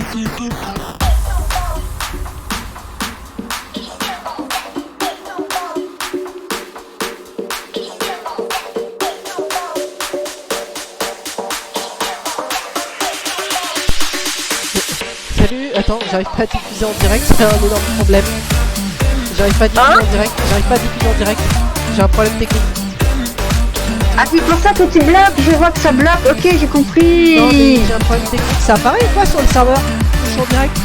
Salut, attends, j'arrive pas à diffuser en direct, c'est un énorme problème. J'arrive pas à diffuser en direct, j'ai un problème technique. Ah, c'est pour ça que tu bloques, je vois que ça bloque, ok, j'ai compris. Non mais j'ai un problème technique, ça apparaît ou pas sur le serveur? Je suis en direct.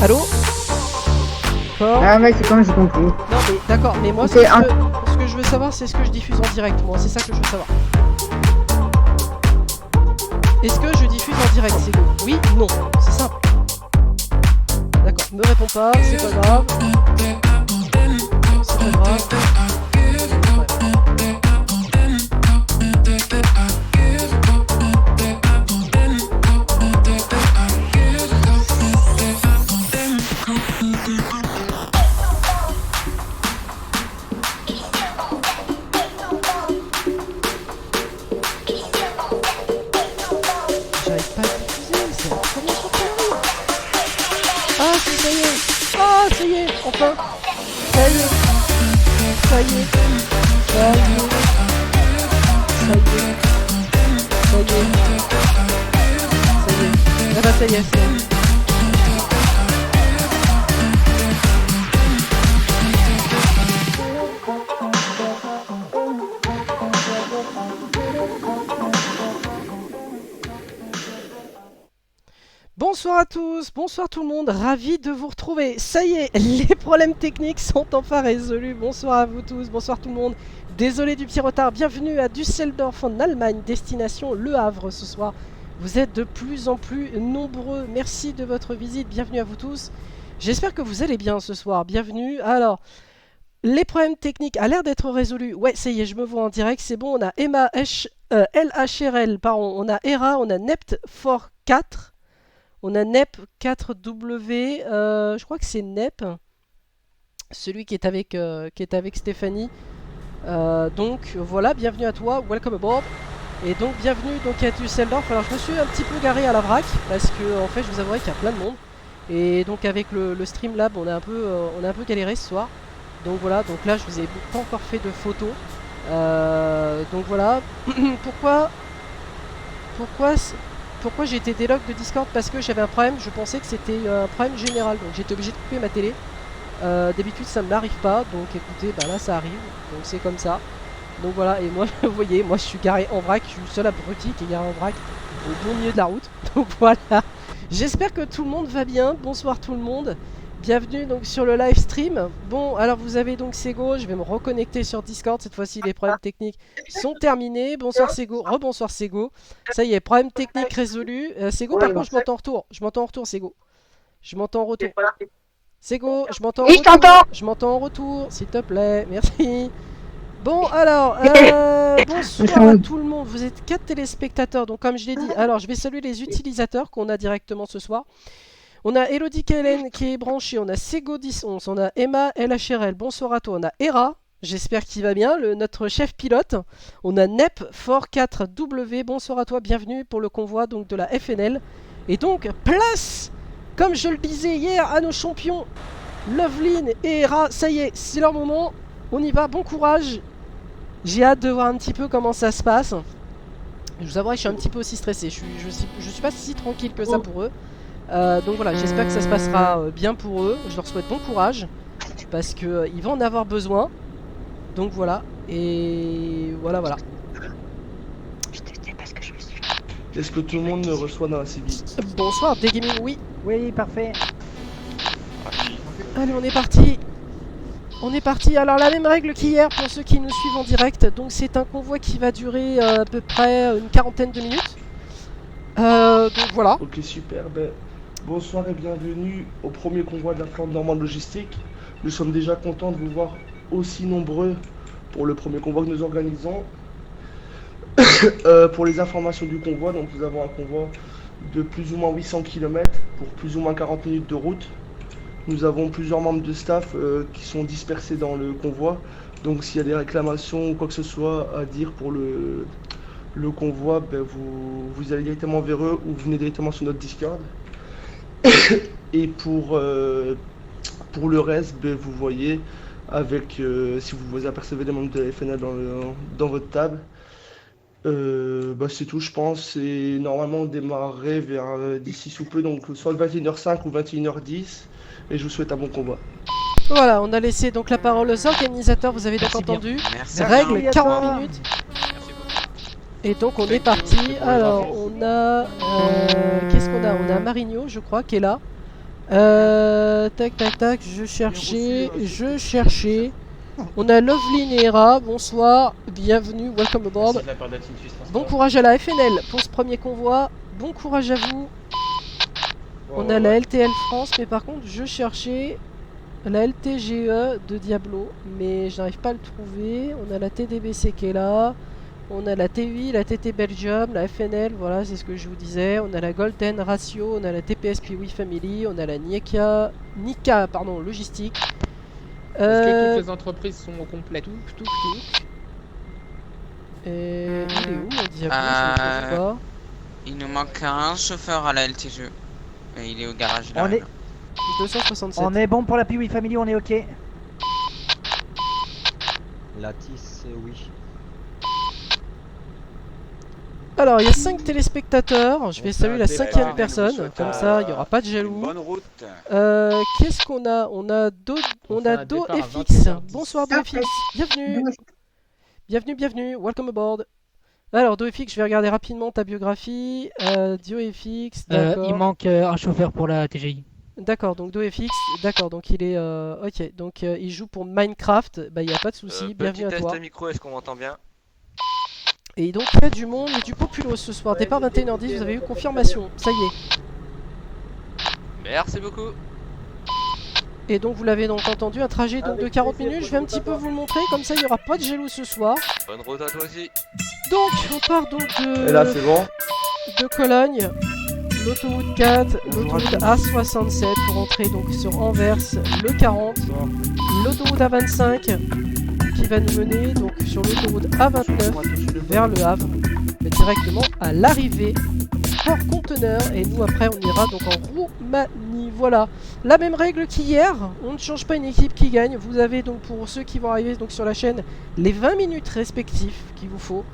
Allô? Quoi? Ah ouais, c'est comme j'ai compris. Non mais d'accord, mais moi ce que je veux savoir c'est ce que je diffuse en direct, moi, c'est ça que je veux savoir. Est-ce que je diffuse en direct, c'est good? Oui, non, c'est simple. D'accord, me réponds pas, c'est pas grave. C'est pas grave. J'arrive pas à diffuser, c'est la première fois que ça arrive. Ah si, ça y est. Ah ça y est, enfin. Ça y est. Ça y est. Ça y est. Ça y est. Ça y est. Ça y est. Ah bah ça y est, c'est bon. Bonsoir à tous, bonsoir tout le monde, ravi de vous retrouver. Ça y est, les problèmes techniques sont enfin résolus. Bonsoir à vous tous, bonsoir tout le monde. Désolé du petit retard, bienvenue à Düsseldorf en Allemagne, destination Le Havre ce soir. Vous êtes de plus en plus nombreux, merci de votre visite, bienvenue à vous tous. J'espère que vous allez bien ce soir, bienvenue. Alors, les problèmes techniques a l'air d'être résolus. Ouais, ça y est, je me vois en direct, c'est bon. On a LHRL, pardon, on a ERA, on a NEPT4. On a NEP4W, je crois que c'est NEP, celui qui est avec Stéphanie. Donc voilà, bienvenue à toi, welcome aboard. Et donc bienvenue donc à Düsseldorf. Alors je me suis un petit peu garé à la vrac parce que en fait je vous avouerai qu'il y a plein de monde. Et donc avec le Streamlab on a un peu galéré ce soir. Donc voilà, donc là je vous ai pas encore fait de photos. Donc voilà, pourquoi j'ai été délog de Discord? Parce que j'avais un problème, je pensais que c'était un problème général, donc j'étais obligé de couper ma télé. D'habitude ça ne m'arrive pas, donc écoutez, bah là ça arrive, donc c'est comme ça. Donc voilà, et moi vous voyez, moi je suis garé en vrac, je suis le seul abruti qui est garé en vrac au bon milieu de la route. Donc voilà, j'espère que tout le monde va bien, bonsoir tout le monde. Bienvenue donc sur le live stream. Bon, alors vous avez donc Sego, je vais me reconnecter sur Discord, cette fois-ci les problèmes techniques sont terminés. Bonsoir Sego, rebonsoir Sego. Ça y est, problème technique résolu. Sego, par contre, je m'entends en retour. Je m'entends en retour, Sego. Je m'entends en retour. Sego, je m'entends en retour. Oui, je t'entends. Je m'entends en retour, s'il te plaît. Merci. Bon, alors, bonsoir à tout le monde. Vous êtes 4 téléspectateurs, donc comme je l'ai dit, alors je vais saluer les utilisateurs qu'on a directement ce soir. On a Elodie Kellen qui est branchée, on a Sego1011, on a Emma LHRL, bonsoir à toi, on a Hera, j'espère qu'il va bien, notre chef pilote, on a NEP4W, bonsoir à toi, bienvenue pour le convoi donc de la FNL. Et donc, place, comme je le disais hier, à nos champions, Loveline et Hera, ça y est, c'est leur moment, on y va, bon courage. J'ai hâte de voir un petit peu comment ça se passe. Je vous avouerai que je suis un petit peu aussi stressé, je suis pas si tranquille que ça pour eux. Donc voilà, j'espère que ça se passera bien pour eux. Je leur souhaite bon courage parce que ils vont en avoir besoin. Donc voilà, et voilà. Je te sais parce que je me suis. Est-ce que tout le monde me reçoit dans la civile? Bonsoir, Degaming, oui. Oui, parfait. Allez, on est parti. On est parti. Alors la même règle qu'hier pour ceux qui nous suivent en direct. Donc c'est un convoi qui va durer à peu près une quarantaine de minutes. Donc voilà. Ok, super. Bonsoir et bienvenue au premier convoi de la Flandre Normande Logistique. Nous sommes déjà contents de vous voir aussi nombreux pour le premier convoi que nous organisons. Pour les informations du convoi, donc nous avons un convoi de plus ou moins 800 km pour plus ou moins 40 minutes de route. Nous avons plusieurs membres de staff qui sont dispersés dans le convoi. Donc s'il y a des réclamations ou quoi que ce soit à dire pour le convoi, ben, vous allez directement vers eux ou vous venez directement sur notre Discord. Et pour le reste, ben, vous voyez, avec si vous apercevez des membres de la FNL dans votre table, bah, c'est tout, je pense. Et normalement, on démarrerait vers d'ici sous peu, donc soit 21h05 ou 21h10. Et je vous souhaite un bon combat. Voilà, on a laissé donc la parole aux organisateurs, vous avez donc Merci bien. entendu. Merci. Règle Merci à 40 toi. minutes. Merci beaucoup. Et donc on est parti. Alors on a... qu'est-ce qu'on a? On a Marigno, je crois, qui est là. Tac tac tac, je cherchais. On a Lovely Nera, bonsoir, bienvenue, welcome aboard. Merci de la part d'Atin Suisse Transport. Bon courage à la FNL pour ce premier convoi. Bon courage à vous. On a la LTL France, mais par contre je cherchais la LTGE de Diablo, mais je n'arrive pas à le trouver. On a la TDBC qui est là. On a la TUI, la TT Belgium, la FNL, voilà, c'est ce que je vous disais. On a la Golden Ratio, on a la TPS Piwi Family, on a la Nika Logistique. Est-ce que toutes les entreprises sont complètes? Touk. Et il est où mon Diablo? Je ne trouve pas. Il nous manque un chauffeur à la LTGE. Et il est au garage là. On est, 267. on est bon pour la Piwi Family, on est ok. Lattice, oui. Alors, il y a 5 téléspectateurs. Je vais saluer la départ. 5e personne. Nous vous Comme souhaite, ça, il n'y aura pas de Une jaloux. bonne route. Qu'est-ce qu'on a? On a On fait un Do départ à FX. 21h10. Bonsoir Do FX. Bienvenue. Welcome aboard. Alors Do FX, je vais regarder rapidement ta biographie. Do FX, d'accord. Il manque un chauffeur pour la TGI. D'accord, donc Do FX, d'accord, donc il est... ok, donc il joue pour Minecraft. Bah, il n'y a pas de souci. Bienvenue à toi. micro, est-ce qu'on m'entend bien? Et donc il y a du monde et du populo ce soir. Départ 21h10, vous avez eu confirmation. Ça y est. Merci beaucoup. Et donc vous l'avez donc entendu, un trajet donc de 40 minutes. Je vais un petit peu vous le montrer, comme ça il n'y aura pas de jaloux ce soir. Bonne route à toi aussi. Donc on part donc Et là, c'est bon. de Cologne, l'autoroute 4, l'autoroute A67 pour entrer donc sur Anvers, le 40, l'autoroute A25 qui va nous mener donc sur l'autoroute A29 vers le Havre, mais directement à l'arrivée port conteneur, et nous après on ira donc en Roumanie. Voilà, la même règle qu'hier, on ne change pas une équipe qui gagne. Vous avez donc pour ceux qui vont arriver donc sur la chaîne les 20 minutes respectifs qu'il vous faut,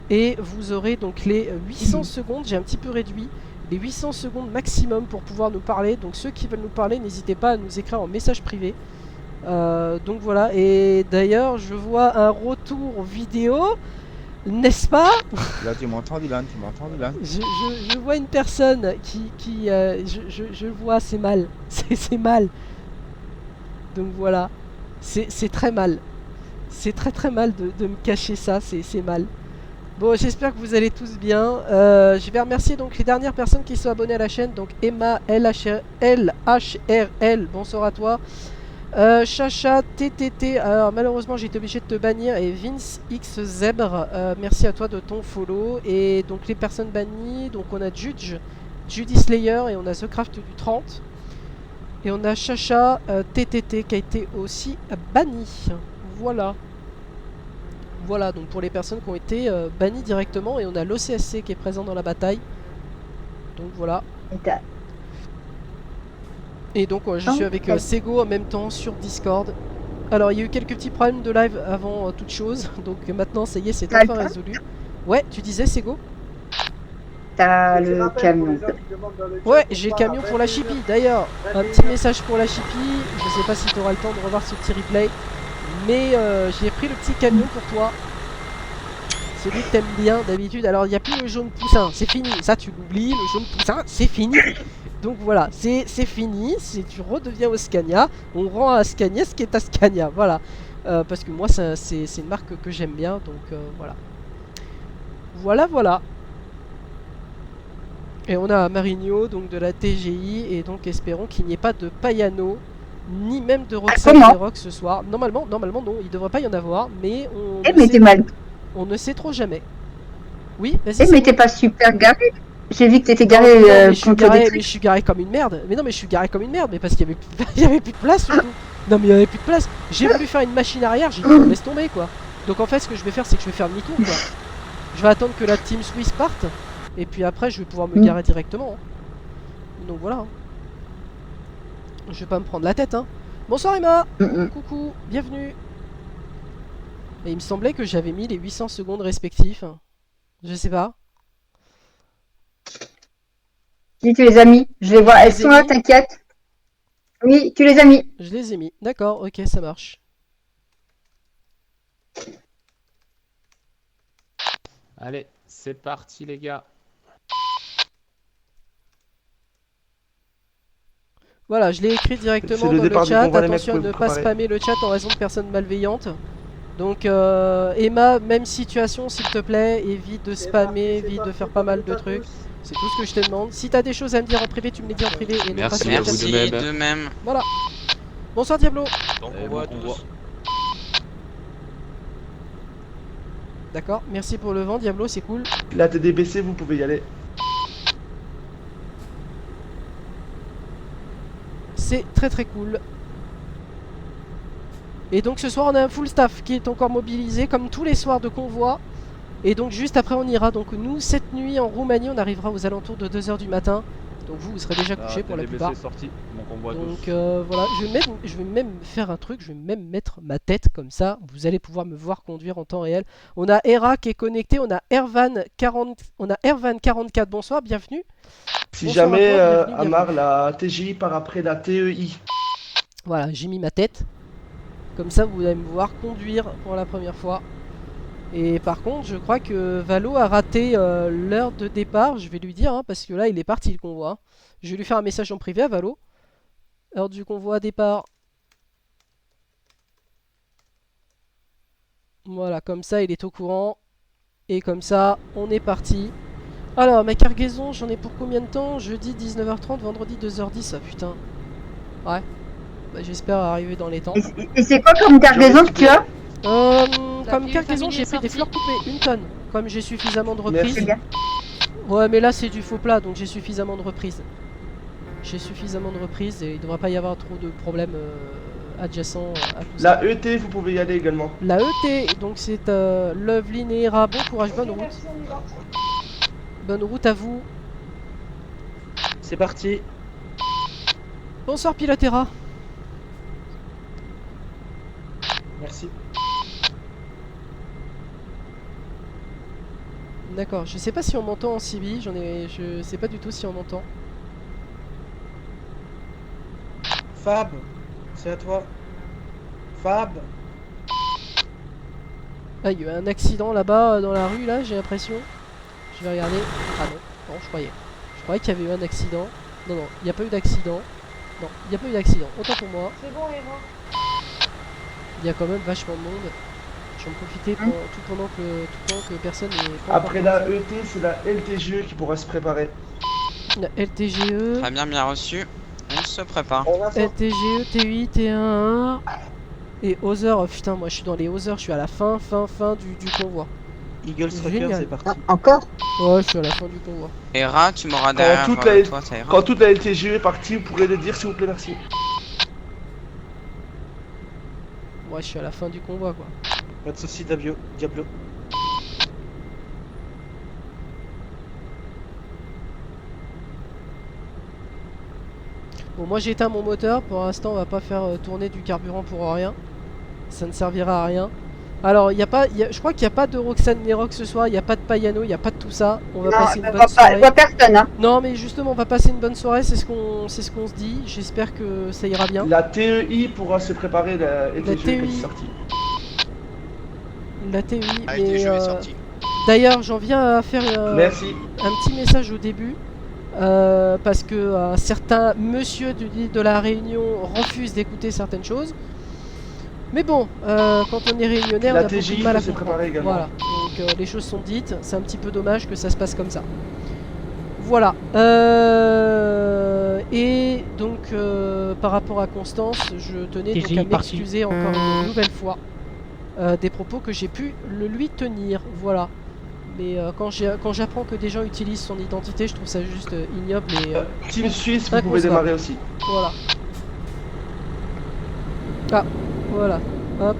et vous aurez donc les 800 secondes, j'ai un petit peu réduit, les 800 secondes maximum pour pouvoir nous parler. Donc ceux qui veulent nous parler, n'hésitez pas à nous écrire en message privé. Donc voilà, et d'ailleurs je vois un retour vidéo, n'est-ce pas? Là, tu m'entends, Dylan, tu m'entends, Dylan? Je vois une personne je vois, c'est mal, c'est mal. Donc voilà, c'est très mal, c'est très mal de me cacher ça, c'est mal. Bon, j'espère que vous allez tous bien. Je vais remercier donc les dernières personnes qui sont abonnées à la chaîne. Donc Emma, LHRL, bonsoir à toi. Chacha, TTT, alors malheureusement j'ai été obligé de te bannir. Et Vince X Zèbre, merci à toi de ton follow. Et donc les personnes bannies, donc on a Judge, Judy Slayer et on a The Craft du 30. Et on a Chacha, TTT qui a été aussi banni. Voilà. Voilà, donc pour les personnes qui ont été bannies directement, et on a l'OCSC qui est présent dans la bataille. Donc voilà. Et donc je suis avec Sego en même temps sur Discord. Alors il y a eu quelques petits problèmes de live avant toute chose, donc maintenant ça y est, c'est enfin résolu. Ouais, tu disais Sego? T'as le camion. Ouais, j'ai le camion pour la Chippy. D'ailleurs, un petit message pour la Chippy. Je sais pas si tu auras le temps de revoir ce petit replay, mais j'ai pris le petit camion pour toi. Celui que t'aimes bien d'habitude. Alors il n'y a plus le jaune poussin, c'est fini. Ça tu l'oublies, le jaune poussin, c'est fini. Donc voilà, c'est fini. Tu redeviens au Scania. On rend à Scania ce qui est à Scania. Voilà. Parce que moi c'est une marque que j'aime bien. Donc voilà. Voilà. Et on a Marigno, donc de la TGI, et donc espérons qu'il n'y ait pas de Payano, ni même de Roxane Rock ce soir. Normalement non, il devrait pas y en avoir, mais on ne sait trop jamais. Oui, vas-y. Mais t'es pas super garé. J'ai vu que t'étais Non, garé mais contre des trucs. je suis garé comme une merde. Mais non, mais je suis garé comme une merde, mais parce qu'il y avait il y avait plus de place surtout. Non, mais il y avait plus de place. J'ai voulu faire une machine arrière, j'ai dit on laisse tomber quoi. Donc en fait, ce que je vais faire, c'est que je vais faire demi-tour quoi. Je vais attendre que la Team Swiss parte. Et puis après, je vais pouvoir me garer directement. Hein. Donc voilà. Hein. Je vais pas me prendre la tête. Hein. Bonsoir Emma. Coucou, bienvenue. Et il me semblait que j'avais mis les 800 secondes respectifs. Je sais pas. Si tu les as mis, je les vois, elles sont là, t'inquiète. Oui, tu les as mis. Je les ai mis. D'accord, ok, ça marche. Allez, c'est parti les gars. Voilà, je l'ai écrit directement dans le chat. Attention à ne pas spammer le chat en raison de personnes malveillantes. Donc Emma, même situation s'il te plaît, évite de spammer, évite de faire pas mal de trucs. C'est tout ce que je te demande. Si t'as des choses à me dire en privé, tu me les dis en privé et non pas sur le chat. Merci de même. Voilà. Bonsoir Diablo. Donc on voit tous. D'accord, merci pour le vent Diablo, c'est cool. La TDBC, vous pouvez y aller. C'est très très cool. Et donc ce soir on a un full staff qui est encore mobilisé comme tous les soirs de convoi. Et donc juste après on ira, donc nous cette nuit en Roumanie on arrivera aux alentours de 2 h du matin. Donc vous serez déjà couchés pour la plupart. Sorti. Donc on voit donc tous. Voilà, je vais même faire un truc, je vais même mettre ma tête comme ça. Vous allez pouvoir me voir conduire en temps réel. On a Hera qui est connecté, on a Ervan44, bonsoir, bienvenue. Si Bonsoir jamais, à toi, bienvenue, Amar, la TGI part après la TEI. Voilà, j'ai mis ma tête. Comme ça, vous allez me voir conduire pour la première fois. Et par contre, je crois que Valo a raté l'heure de départ. Je vais lui dire, hein, parce que là, il est parti le convoi. Je vais lui faire un message en privé à Valo. Heure du convoi, départ. Voilà, comme ça, il est au courant. Et comme ça, on est parti. Alors, ma cargaison, j'en ai pour combien de temps? Jeudi 19h30, vendredi 2h10. Ah putain. Ouais. Bah, j'espère arriver dans les temps. Et c'est quoi comme cargaison que tu as? Comme cargaison, j'ai pris des fleurs coupées, 1 tonne. Comme j'ai suffisamment de reprises. Merci bien. Ouais, mais là c'est du faux plat, donc j'ai suffisamment de reprises. J'ai suffisamment de reprises et il ne devrait pas y avoir trop de problèmes adjacents à tout ça. La ET, vous pouvez y aller également. La ET, donc c'est Loveline et Hera. Bon courage, bonne route. Bonne route à vous. C'est parti. Bonsoir pilote Hera. Merci. D'accord, je sais pas si on m'entend en CB, je sais pas du tout si on m'entend. Fab, c'est à toi. Fab. Ah, il y a eu un accident là-bas dans la rue, là, j'ai l'impression. Je vais regarder. Ah non, non, je croyais. Je croyais qu'il y avait eu un accident. Non, non, il n'y a pas eu d'accident. Non, il n'y a pas eu d'accident. Autant pour moi. C'est bon, Eva. Il y a quand même vachement de monde. Je vais en profiter tout pendant que personne n'est pas Après la ET, c'est la LTGE qui pourra se préparer. La LTGE. Très bien, bien reçu. On se prépare. LTGE, T8, T1. Et Other, oh, putain, moi je suis dans les Other, je suis à la fin du convoi. Eagle Striker, c'est parti. Encore? Ouais, je suis à la fin du convoi. Hera, tu m'auras derrière toi, ça ira. Quand toute la LTGE est partie, vous pourrez le dire s'il vous plaît, merci. Ouais, je suis à la fin du convoi, quoi. Pas de soucis, Diablo. Bon, moi j'ai éteint mon moteur, pour l'instant on va pas faire tourner du carburant pour rien. Ça ne servira à rien. Alors, je crois qu'il n'y a pas de Roxane Nerox ce soir, il n'y a pas de Payano, il n'y a pas de tout ça. On va passer une bonne soirée. Je vois personne, hein. Non, mais justement, on va passer une bonne soirée, c'est ce qu'on se dit. J'espère que ça ira bien. La TEI pourra se préparer, la LTGE TEI. quand c'est sorti. La TEI, Ah, mais LTGE est sorti. d'ailleurs, j'en viens à faire Merci. un petit message au début. Parce que un certain monsieur de la Réunion refuse d'écouter certaines choses. Mais bon, quand on est réunionnaire, on a beaucoup de mal à comprendre. Voilà, donc les choses sont dites, c'est un petit peu dommage que ça se passe comme ça. Voilà. Et donc, par rapport à Constance, je tenais donc à m'excuser encore une nouvelle fois des propos que j'ai pu lui tenir. Voilà. Mais quand j'apprends que des gens utilisent son identité, je trouve ça juste ignoble et Team Suisse, vous pouvez démarrer aussi. voilà. Ah, voilà. Hop.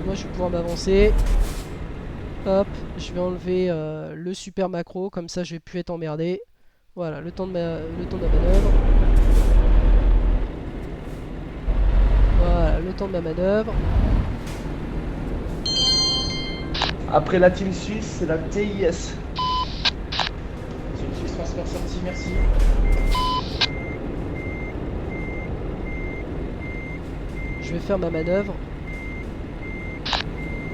moi je vais pouvoir m'avancer. Hop, je vais enlever le super macro, comme ça je vais plus être emmerdé. Voilà, le temps de la manœuvre. Voilà, le temps de ma manœuvre. Après la team suisse, c'est la TIS. Team Suisse transfert sorti, merci. Je vais faire ma manœuvre.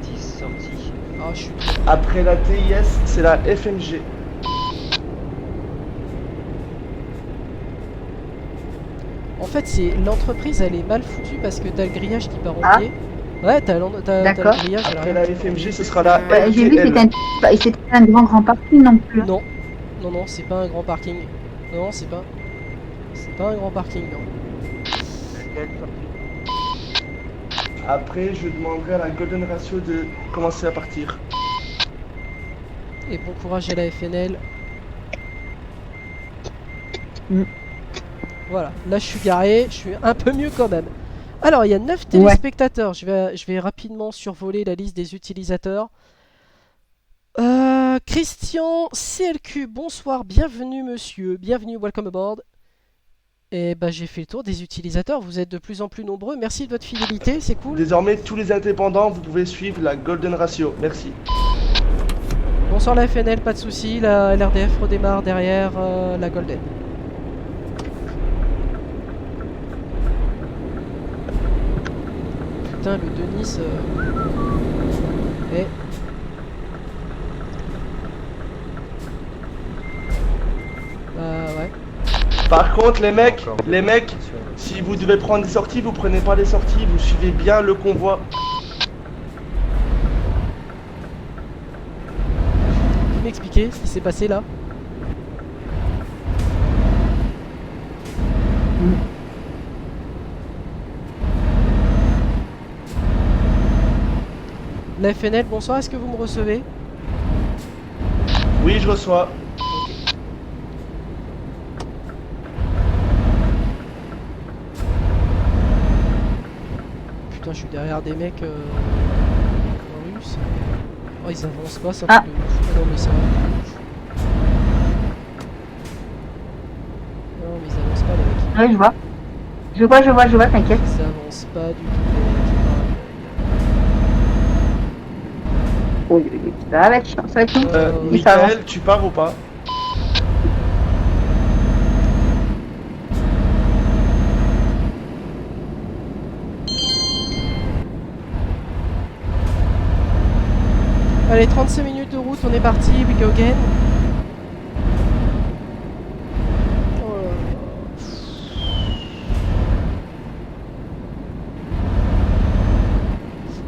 10 sorties. Ah, je suis... Après la TIS, c'est la FMG. En fait, c'est l'entreprise, elle est mal foutue parce que t'as le grillage qui part en Ah. pied. Ouais, t'as le D'accord. grillage. elle Après arrive. la FMG, ce sera la Ouais, j'ai vu que RTL. c'était un grand parking non plus. Non, non, non, c'est pas un grand parking. Non, c'est pas un grand parking, non. Après, je demanderai à la Golden Ratio de commencer à partir. Et bon courage à la FNL. Mm. Voilà, là je suis garé, je suis un peu mieux quand même. Alors, il y a 9 téléspectateurs. Je vais rapidement survoler la liste des utilisateurs. Christian CLQ, bonsoir, bienvenue monsieur, bienvenue, welcome aboard. Et bah j'ai fait le tour des utilisateurs, vous êtes de plus en plus nombreux, merci de votre fidélité, c'est cool. Désormais, tous les indépendants, vous pouvez suivre la Golden Ratio. Merci. Bonsoir la FNL, pas de soucis, la LRDF redémarre derrière la Golden. Putain, le Denis... Eh. Ouais. Par contre, les mecs, si vous devez prendre des sorties, vous prenez pas les sorties, vous suivez bien le convoi. Tu peux m'expliquer ce qui s'est passé là? La FNL, bonsoir, est-ce que vous me recevez? Oui, je reçois. Putain, je suis derrière des mecs russes. Oh, ils avancent pas, ça Ah. de ouf. Ah non, mais ça va. Non, mais ils avancent pas, les mecs. Ouais, je vois. Je vois, t'inquiète. Ils avancent pas du tout, les mecs. Oh, ça va être chiant, ça va être long. Oui, ça avance. Michael, tu pars ou pas? Allez, 35 minutes de route, on est parti, we go again. Oh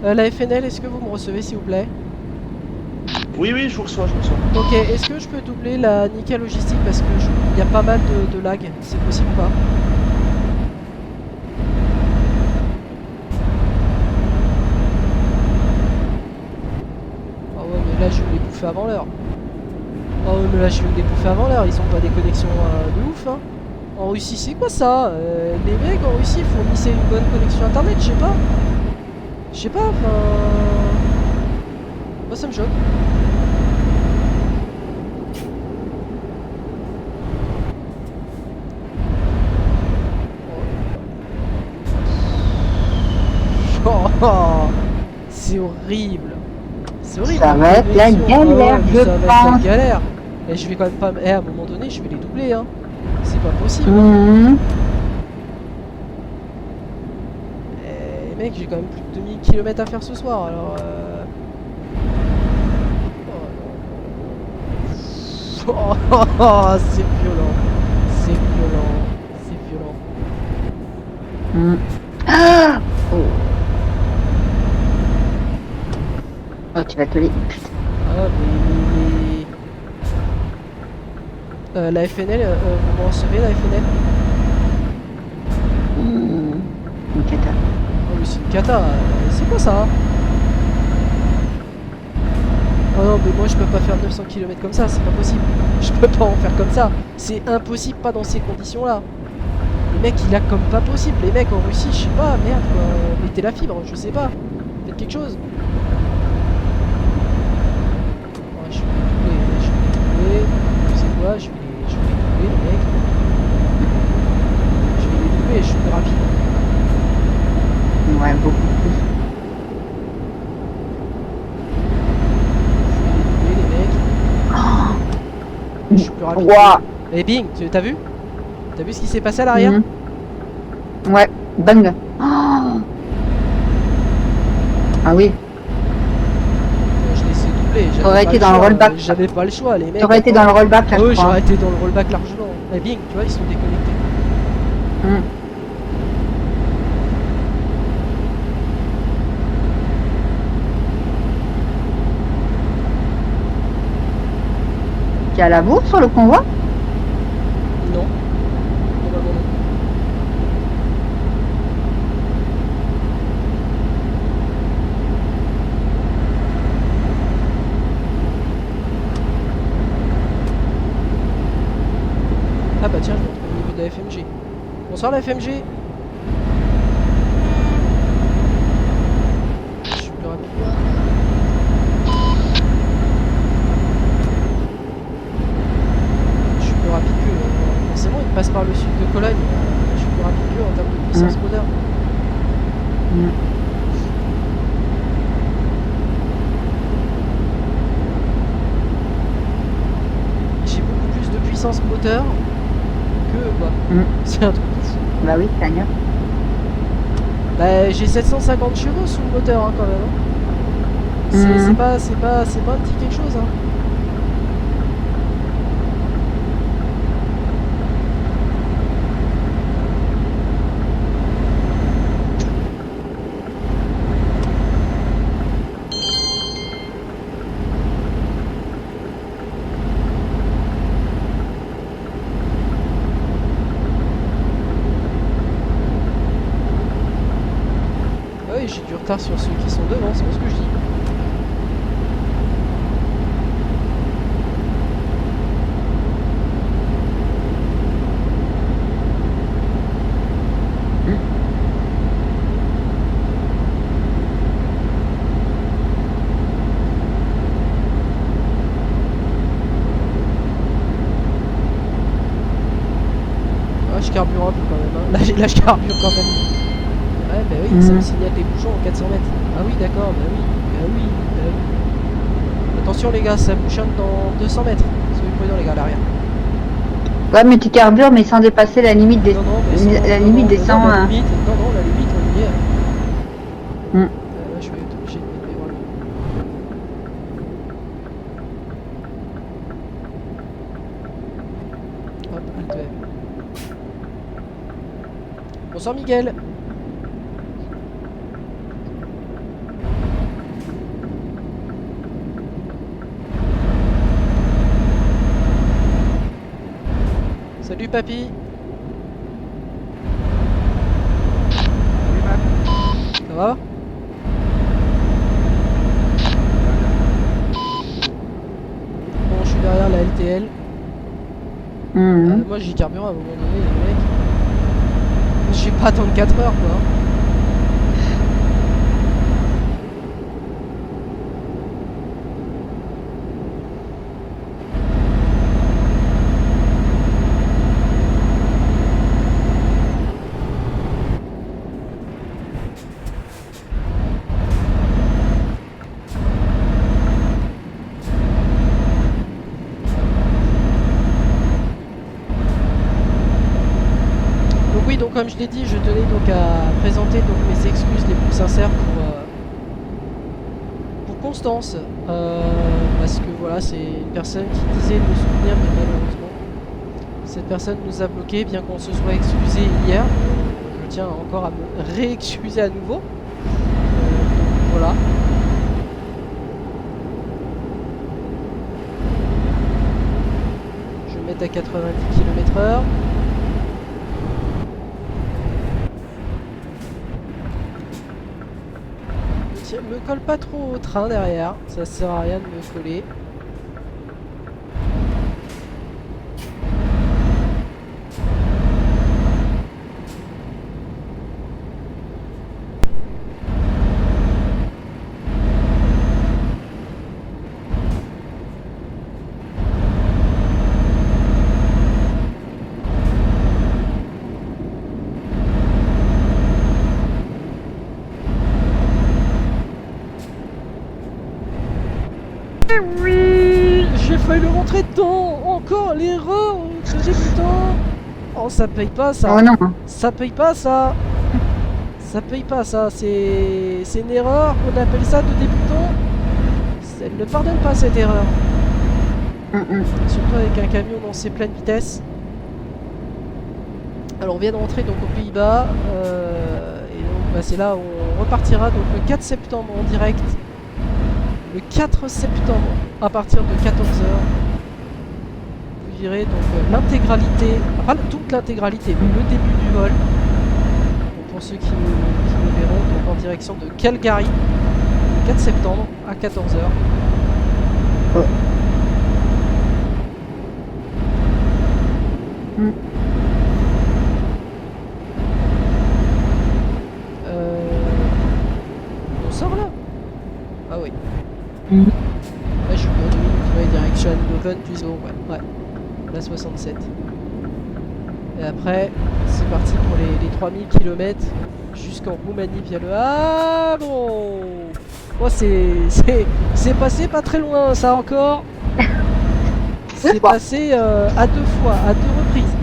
là là. La FNL, est-ce que vous me recevez s'il vous plaît? Oui, je vous reçois, Ok, est-ce que je peux doubler la Nika Logistique parce que il y a pas mal de lag, c'est possible ou pas? Ah ouais, mais là je vais les bouffer avant l'heure. Ah ouais, mais là je vais les bouffer avant l'heure, ils ont pas des connexions de ouf hein. En Russie c'est quoi ça? Les mecs en Russie fournissaient une bonne connexion internet, je sais pas. Je sais pas, enfin... Moi ça me choque. Oh, c'est horrible. C'est horrible. Ça va être la galère, mais je ça va être pense. la galère. Et je vais quand même pas... à un moment donné, je vais les doubler, hein. C'est pas possible. Mhm. Mec, j'ai quand même plus de 2000 km à faire ce soir, alors... Oh, c'est violent. C'est violent. C'est violent. Mhm. Ah oh. Oh, tu vas te les... Putain. Ah, mais... la FNL, vous me recevez la FNL? Une cata. Oh mais c'est une cata, c'est quoi ça? Oh non mais moi je peux pas faire 900 km comme ça, c'est pas possible. Je peux pas en faire comme ça. C'est impossible, pas dans ces conditions là. Les mecs ils lag comme pas possible. Les mecs en Russie, je sais pas, merde quoi. Mettez la fibre, je sais pas. Faites quelque chose. Oh, je vais les doubler. Tu sais quoi, je vais les doubler les mecs. Je vais les doubler, je suis plus rapide. Ouais, beaucoup plus. Je vais les doubler les mecs. Je suis plus rapide. Ouah. Et bing, t'as vu? T'as vu ce qui s'est passé à l'arrière? Mhm. Ouais, bang. Oh. Ah oui, Je les ai doublés. j'avais T'aurais pas été le dans le choix, rollback. J'avais pas le choix, les mecs. t'aurais été dans le rollback là, Oui, je crois. j'aurais été dans le rollback largement. Et bing, tu vois, ils sont déconnectés. Hmm. T'es à la bourre sur le convoi? Non. Normalement non. Ah bah tiens, je me retrouve au niveau de la FMG. Bonsoir la FMG. Je suis plus rapide. Je suis plus rapide que forcément il passe par le sud de Cologne. Je suis plus rapide que en termes de puissance moteur. J'ai beaucoup plus de puissance moteur que quoi. C'est un truc de fou. Bah oui, Tania. Bah j'ai 750 chevaux sous le moteur hein, quand même. Hein. C'est pas un petit quelque chose hein. Ah oui, j'ai du retard sur ceux qui sont devant, c'est pas ce que je dis. Ah, je carbure un peu quand même. Hein. Là, je carbure quand même. Ouais, bah oui, ça me signale des bouchons en 400 mètres. Ah oui, d'accord, bah oui, bah oui, bah oui. Attention les gars, ça bouchonne dans 200 mètres. Soyez prudents les gars à l'arrière. Ouais, mais tu carbures, mais sans dépasser la limite des, Non, non, mais la limite des 100. non, la hein. limite, non, non, la limite, on y est. Hmm. Là, je vais être obligé de mettre mes voiles. Hop, Alt M. Bonsoir Miguel. Salut papy. Ça va? Bon, je suis derrière la LTL. Moi j'ai carburé à un moment donné, les mecs. Je vais pas attendre 4 heures quoi. Donc oui, donc comme je l'ai dit, je tenais donc à présenter donc mes excuses les plus sincères pour Constance, parce que voilà, c'est une personne qui disait de me soutenir, mais malheureusement, cette personne nous a bloqué, bien qu'on se soit excusé hier. Je tiens encore à me réexcuser à nouveau. Donc voilà. Je vais mettre à 90 km/h. Me colle pas trop au train derrière, ça sert à rien de me coller. oui, j'ai failli le rentrer dedans. Encore l'erreur de débutant. Oh, ça paye pas ça. Oh non. Ça paye pas ça. Ça paye pas ça. C'est une erreur. On appelle ça de débutant. Elle ne pardonne pas cette erreur. Surtout avec un camion dans ses pleines vitesses. Alors on vient de rentrer donc aux Pays-Bas. Et donc bah, c'est là où on repartira donc le 4 septembre en direct. Le 4 septembre à partir de 14h. Vous verrez donc l'intégralité, enfin toute l'intégralité, mais le début du vol. Donc, pour ceux qui le verront, donc en direction de Calgary, le 4 septembre à 14h. On sort là? Ah oui. Là je suis bien direction Leuven du zoo, ouais. La 67. Et après, c'est parti pour les 3000 km jusqu'en Roumanie via le... Ah bon. Oh, c'est passé pas très loin ça encore. C'est passé à 2 fois, à 2 reprises.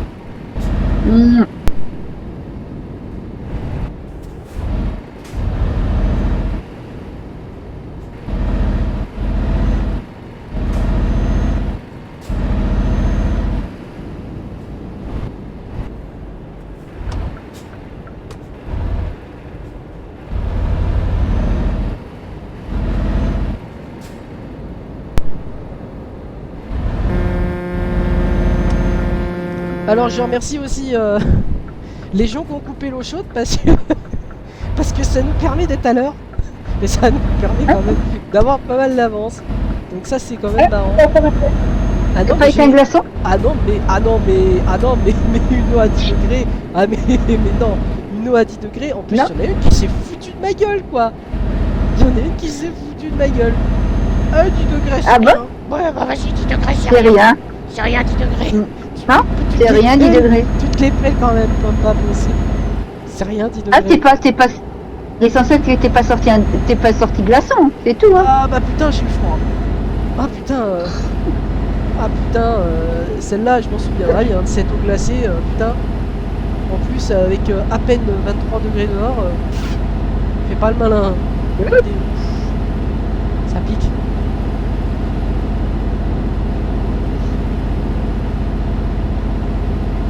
Alors je remercie aussi les gens qui ont coupé l'eau chaude parce que ça nous permet d'être à l'heure. Et ça nous permet quand même d'avoir pas mal d'avance. Donc ça c'est quand même marrant. Ah non, pas avec un glaçon? Ah non mais une eau à 10 degrés. Ah mais non, une eau à 10 degrés, en plus il y en a une qui s'est foutue de ma gueule quoi. Il y en a une qui s'est foutue de ma gueule. 10 degrés. Ah bon? Ouais bah vas-y 10 degrés C'est rien. C'est rien 10 degrés. Non, c'est rien 10 degrés. Tu te les pelles quand même, comme pas possible. C'est rien 10 degrés. Ah, t'es pas... L'essentiel que t'es pas sorti glaçon, c'est tout hein. Ah bah putain, j'ai eu froid. Ah putain, celle-là, je m'en souviendrai bien, de cette eau glacée, putain. En plus, avec à peine 23 degrés dehors, fais pas le malin. Ça pique.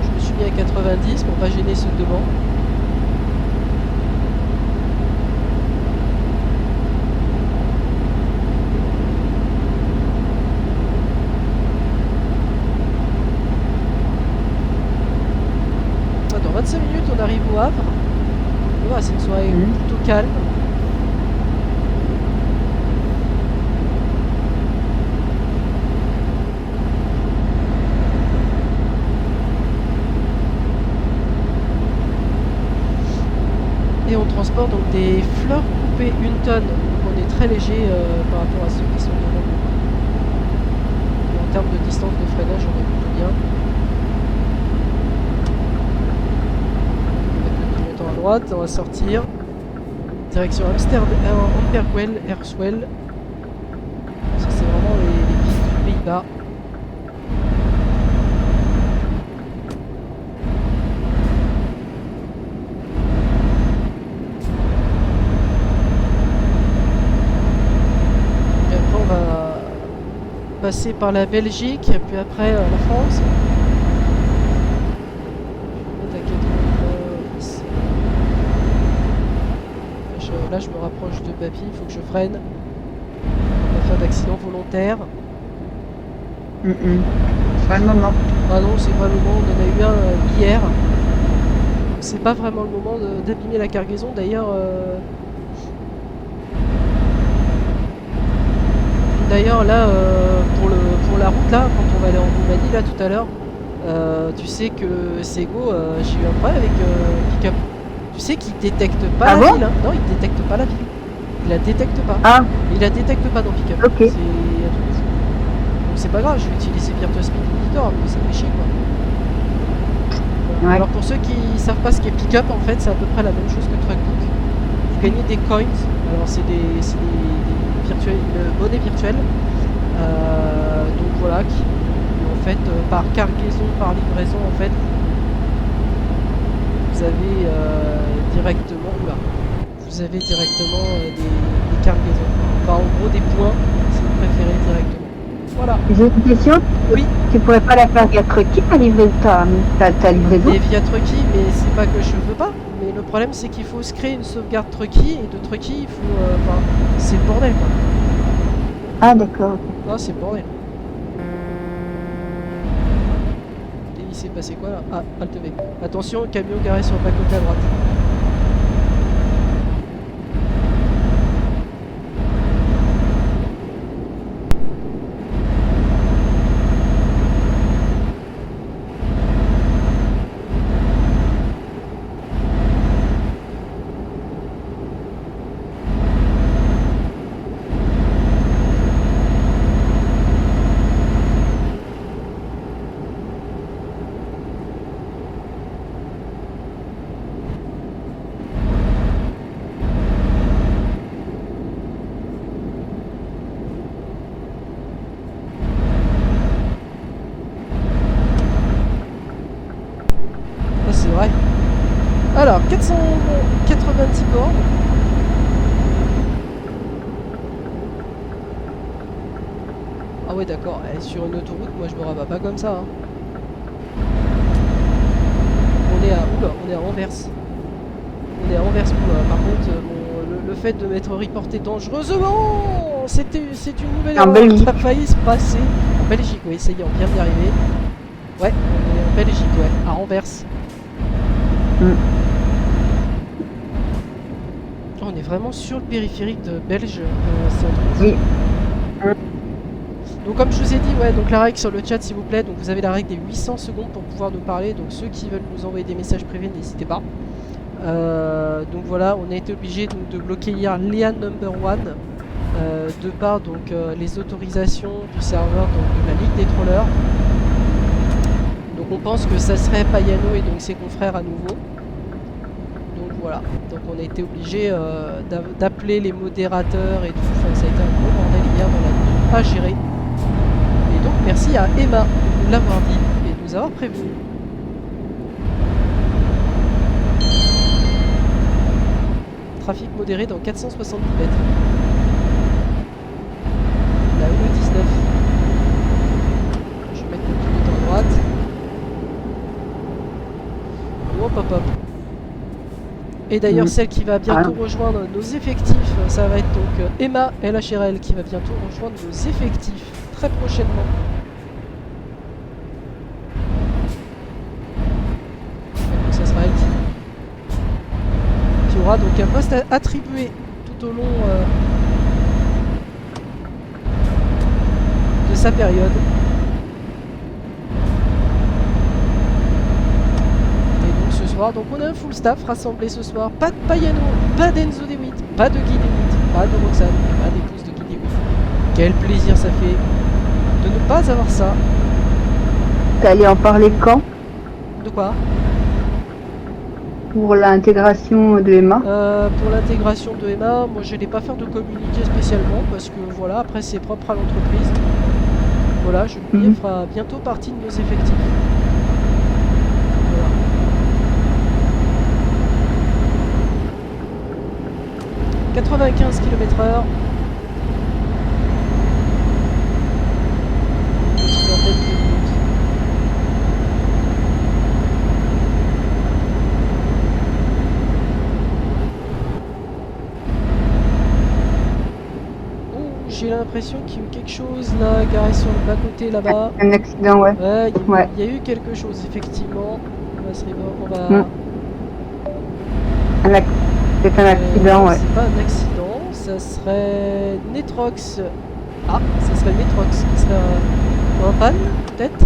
Je me suis mis à 90 pour pas gêner ceux devant. Dans 25 minutes, on arrive au Havre. Ouais, c'est une soirée plutôt calme. Et on transporte donc des fleurs coupées 1 tonne. Donc on est très léger par rapport à ceux qui sont devant nous. Et en termes de distance de freinage, on est plutôt bien. À droite, on va sortir. Direction Amberwell, Erswell. Ça c'est vraiment les pistes du Pays-Bas. Et après on va passer par la Belgique, et puis après la France. Là je me rapproche de Papy, il faut que je freine. On va faire d'accident volontaire. C'est pas le moment. Ah non, c'est pas le moment, on en a eu un hier. C'est pas vraiment le moment d'abîmer la cargaison. D'ailleurs, là, pour la route là, quand on va aller en Roumanie là tout à l'heure, tu sais que Sego, j'ai eu un problème avec Pickup. Tu sais qu'il détecte pas la ville, hein. Non, il détecte pas la ville. Il la détecte pas. Ah. Il la détecte pas dans Pickup. Ok. C'est un truc de fou. Donc c'est pas grave, je vais utiliser Virtua Speed Editor, mais ça fait chier quoi. Ouais. Alors pour ceux qui savent pas ce qu'est Pickup, en fait, c'est à peu près la même chose que Truckbook. Vous gagnez des coins. Alors c'est des une monnaie virtuelle. Donc voilà, qui en fait par cargaison, par livraison en fait, vous avez directement, vous avez directement des cargaisons. Enfin en gros des points si vous préférez directement. Voilà. J'ai une question. Oui. Tu pourrais pas la faire via Trucky ta livraison? Et via Trucky, mais c'est pas que je veux pas. Mais le problème c'est qu'il faut se créer une sauvegarde Trucky et de Trucky il faut, enfin c'est le bordel quoi. Ah d'accord. Ah c'est le bordel. Et il s'est passé quoi là? Ah, Alt V. Attention, camion garé sur le bas-côté à droite. C'est vrai. Alors, 490 bornes. Ah ouais d'accord, sur une autoroute, moi je me rabats pas comme ça. Hein. On est à Anvers. On est à Anvers. Par contre, le fait de m'être reporté dangereusement, c'est une nouvelle erreur qui a failli se passer. En Belgique, oui, ça y est, on vient d'y arriver. Ouais, on est en Belgique, ouais, à Anvers. On est vraiment sur le périphérique de Belge. Oui. Donc comme je vous ai dit, ouais, donc la règle sur le chat s'il vous plaît, donc vous avez la règle des 800 secondes pour pouvoir nous parler, donc ceux qui veulent nous envoyer des messages privés, n'hésitez pas. Donc voilà, on a été obligé donc, de bloquer hier Léa Number One, de par donc les autorisations du serveur donc, de la Ligue des Trollers. Donc on pense que ça serait Payano et donc ses confrères à nouveau. Donc voilà, donc on a été obligé d'appeler les modérateurs et tout, enfin, ça a été un gros bordel hier dans la nuit à gérer. Et donc merci à Emma de nous l'avoir dit et de nous avoir prévenu. Trafic modéré dans 470 mètres. La E19. Je vais mettre le pilote à droite. Hop hop hop. Et d'ailleurs celle qui va bientôt rejoindre nos effectifs, ça va être donc Emma LHRL qui va bientôt rejoindre nos effectifs très prochainement. Donc ça sera elle qui aura donc un poste attribué tout au long de sa période. Donc on a un full staff rassemblé ce soir, pas de Payano, pas d'Enzo DeWitt, pas de Guy DeWitt, pas de Roxane, pas d'épouse de Guy DeWitt. Quel plaisir ça fait de ne pas avoir ça. T'allais en parler quand? De quoi? Pour l'intégration de Emma. Pour l'intégration de Emma, moi je n'ai pas faire de communiqué spécialement parce que voilà, après c'est propre à l'entreprise. Voilà, Julie fera bientôt partie de nos effectifs. 95 km/h. Petite vingtaine de minutes. Oh, j'ai l'impression qu'il y a eu quelque chose là, garé sur le bas-côté là-bas. Un accident, ouais. Ouais, il y a eu quelque chose, effectivement. On va... C'est un accident, ouais. C'est pas un accident, ça serait Netrox. Ah, ça serait Netrox. Ça serait un panne, peut-être.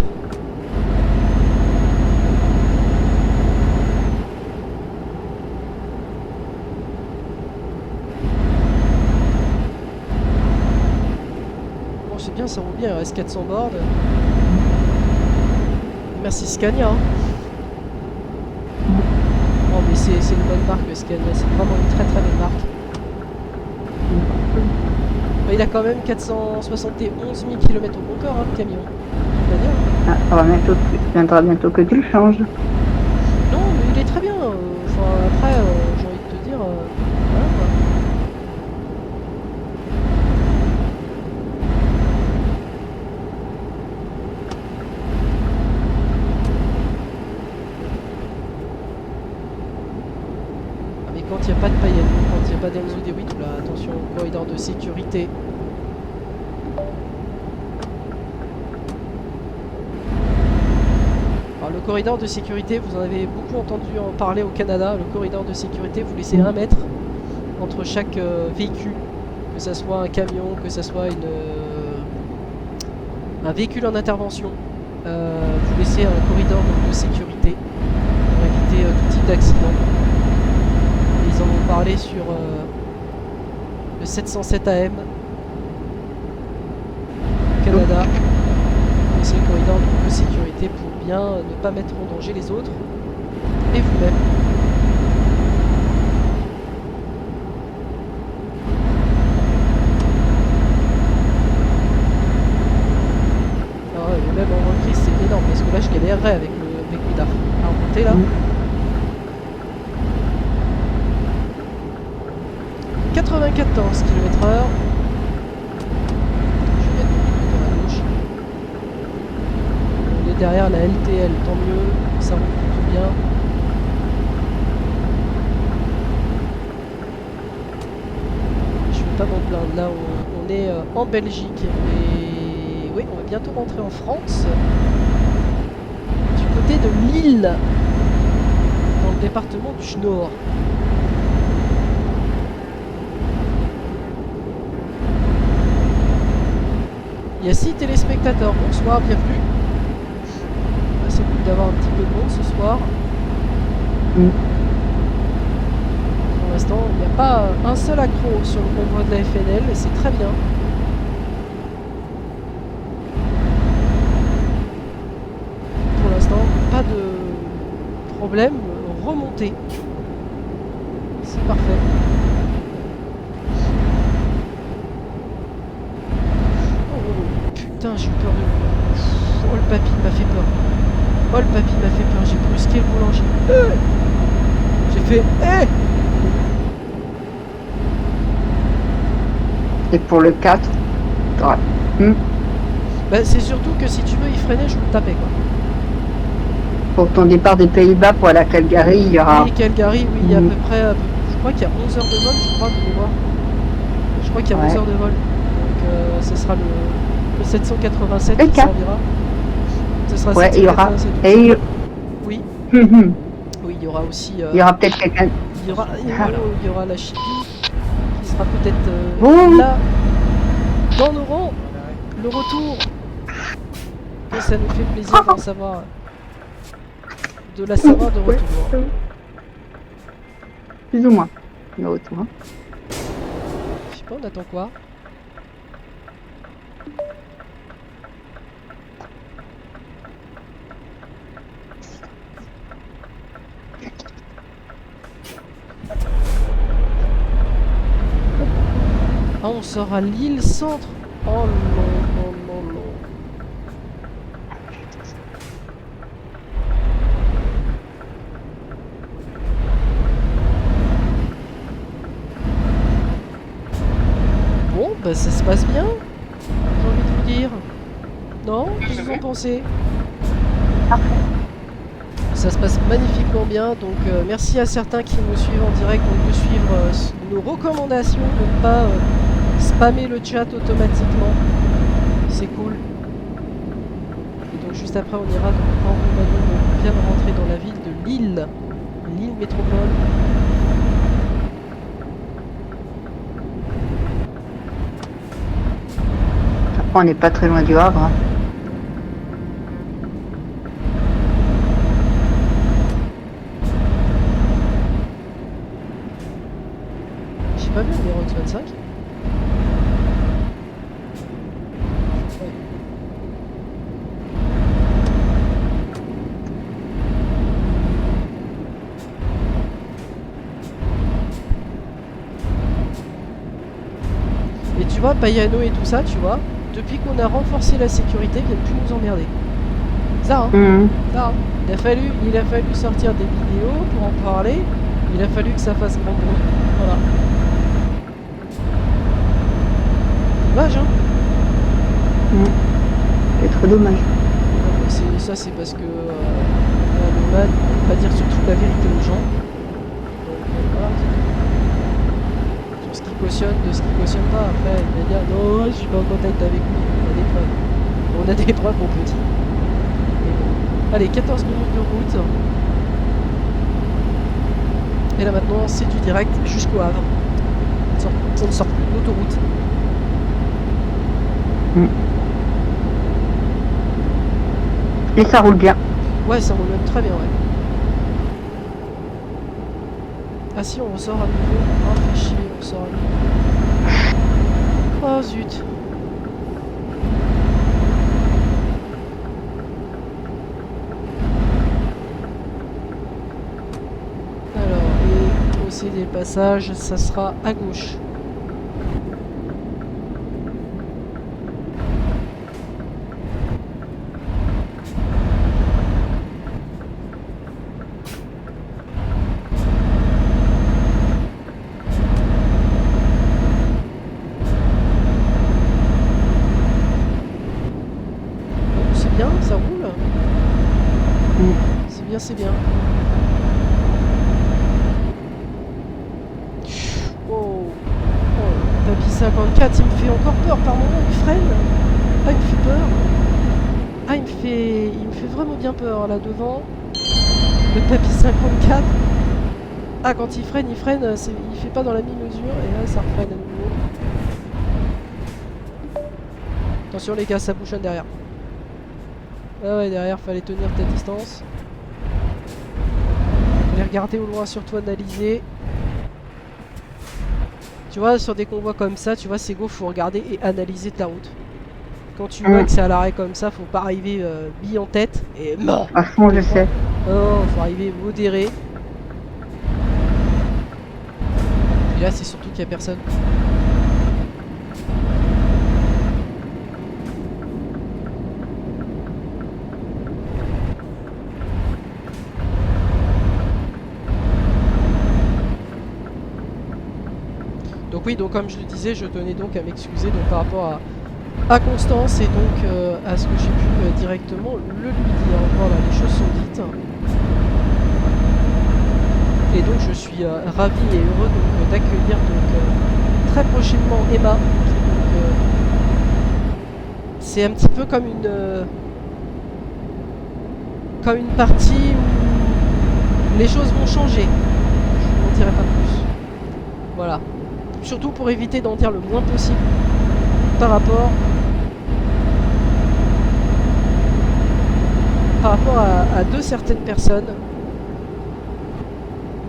Bon, c'est bien, ça roule bien, il reste 400 boards. Merci Scania. Oh, mais c'est une bonne marque Scania, c'est vraiment une très très belle marque. Il a quand même 471 000 km au compteur, hein, le camion. Tu vas dire. Ah, ça viendra bientôt que tu le changes. Non, mais il est très bien. Enfin, après, j'ai envie de te dire. Voilà, quoi. Ah, mais quand il n'y a pas de paillettes, quand il n'y a pas d'Enzo Dewitt, là, attention au corridor de sécurité. Alors, le corridor de sécurité, vous en avez beaucoup entendu en parler au Canada. Le corridor de sécurité, vous laissez 1 mètre entre chaque véhicule, que ça soit un camion, que ça soit un véhicule en intervention. Vous laissez un corridor de sécurité pour éviter tout type d'accident. Ils en ont parlé sur le 707 AM au Canada. C'est le corridor de sécurité pour bien ne pas mettre en danger les autres et vous-même. Même en reprise c'est énorme parce que là je galérerais avec le DAF à remonter là. 94 km/h. Je vais mettre mon indicateur à gauche. On est derrière la LTL, tant mieux, ça roule plutôt bien. Je vais pas m'en plaindre, là on est en Belgique et oui, on va bientôt rentrer en France. Du côté de Lille, dans le département du Nord. Il y a 6 téléspectateurs, bonsoir, bienvenue. C'est cool d'avoir un petit peu de monde ce soir. Pour l'instant, il n'y a pas un seul accro sur le convoi de la FNL et c'est très bien. Pour l'instant, pas de problème, remontée. C'est parfait. Putain, j'ai eu peur de lui. Oh, le papy m'a fait peur. Oh, le papy m'a fait peur. J'ai brusqué le boulanger. J'ai fait Et pour le 4, t'auras. Bah, c'est surtout que si tu veux y freiner, je vous le tapais quoi. Pour ton départ des Pays-Bas pour aller à Calgary, il y aura. Oui, Calgary, oui, il y a à peu près. Je crois qu'il y a 11 heures de vol, je crois, de mémoire. Je crois qu'il y a 11 heures de vol. Donc, ce sera le 787 qui servira. Ce sera ouais, 787. il y aura. Oui. Oui, il y aura aussi. Il y aura peut-être quelqu'un. Il y aura la Chili qui sera peut-être là dans nos rangs. Le retour. Et ça nous fait plaisir d'en savoir. De la savoir de retour. Plus ou moins. Le retour. Hein. Je sais pas, on attend quoi? Ah, on sort à Lille Centre. Oh non, non, non, non. Bon, bah ça se passe bien, j'ai envie de vous dire. Non? Qu'est-ce que vous en pensez? Ça se passe magnifiquement bien, donc merci à certains qui nous suivent en direct, donc de suivre nos recommandations, de ne pas spammer le chat automatiquement. C'est cool. Et donc juste après on ira en Roumanie, on vient de rentrer dans la ville de Lille, Lille métropole. Après on n'est pas très loin du Havre. Hein. J'ai pas vu le numéro X25. vois, Payano et tout ça, tu vois, depuis qu'on a renforcé la sécurité, ils viennent plus nous emmerder. Ça, hein, ça, hein. Il a fallu sortir des vidéos pour en parler. Il a fallu que ça fasse grand bruit. Voilà. Dommage, hein. C'est trop dommage. Ça, c'est parce que le man ne va dire surtout la vérité aux gens. Donc, voilà. Sur ce qu'il cautionne, de ce qu'il cautionne pas. Après, il va dire non, je suis pas en contact avec lui. On a des preuves. On a des preuves, mon petit. Allez, 14 minutes de route. Et là maintenant, c'est du direct jusqu'au Havre. On ne sort plus de l'autoroute. Et ça roule bien. Ouais, ça roule même très bien, ouais. Ah si, on ressort à nouveau. Ah, fait chier, on ressort à nouveau. Oh zut. Alors, et procéder le passage, ça sera à gauche. C'est bien. Oh, Papy 54, il me fait encore peur par moment, il freine. Ah, il me fait peur. Ah, il me fait vraiment bien peur là devant. Le Papy 54. Ah, quand il freine, il fait pas dans la mi-mesure et là ça refreine à nouveau. Attention les gars, ça bouchonne derrière. Ah ouais, derrière, fallait tenir ta distance. Regarder au loin, surtout analyser. Tu vois, sur des convois comme ça, tu vois, c'est go, faut regarder et analyser ta route. Quand tu vois que c'est à l'arrêt comme ça, faut pas arriver bille en tête et mort. À fond, je sais. Non, faut arriver modéré. Et là, c'est surtout qu'il y a personne. Donc oui, donc comme je le disais, je tenais donc à m'excuser donc par rapport à Constance et donc à ce que j'ai pu directement le lui dire. Voilà, les choses sont dites. Et donc je suis ravi et heureux d'accueillir très prochainement Emma. C'est un petit peu comme une partie où les choses vont changer. Je n'en dirai pas plus. Voilà. Surtout pour éviter d'en dire le moins possible par rapport à certaines personnes.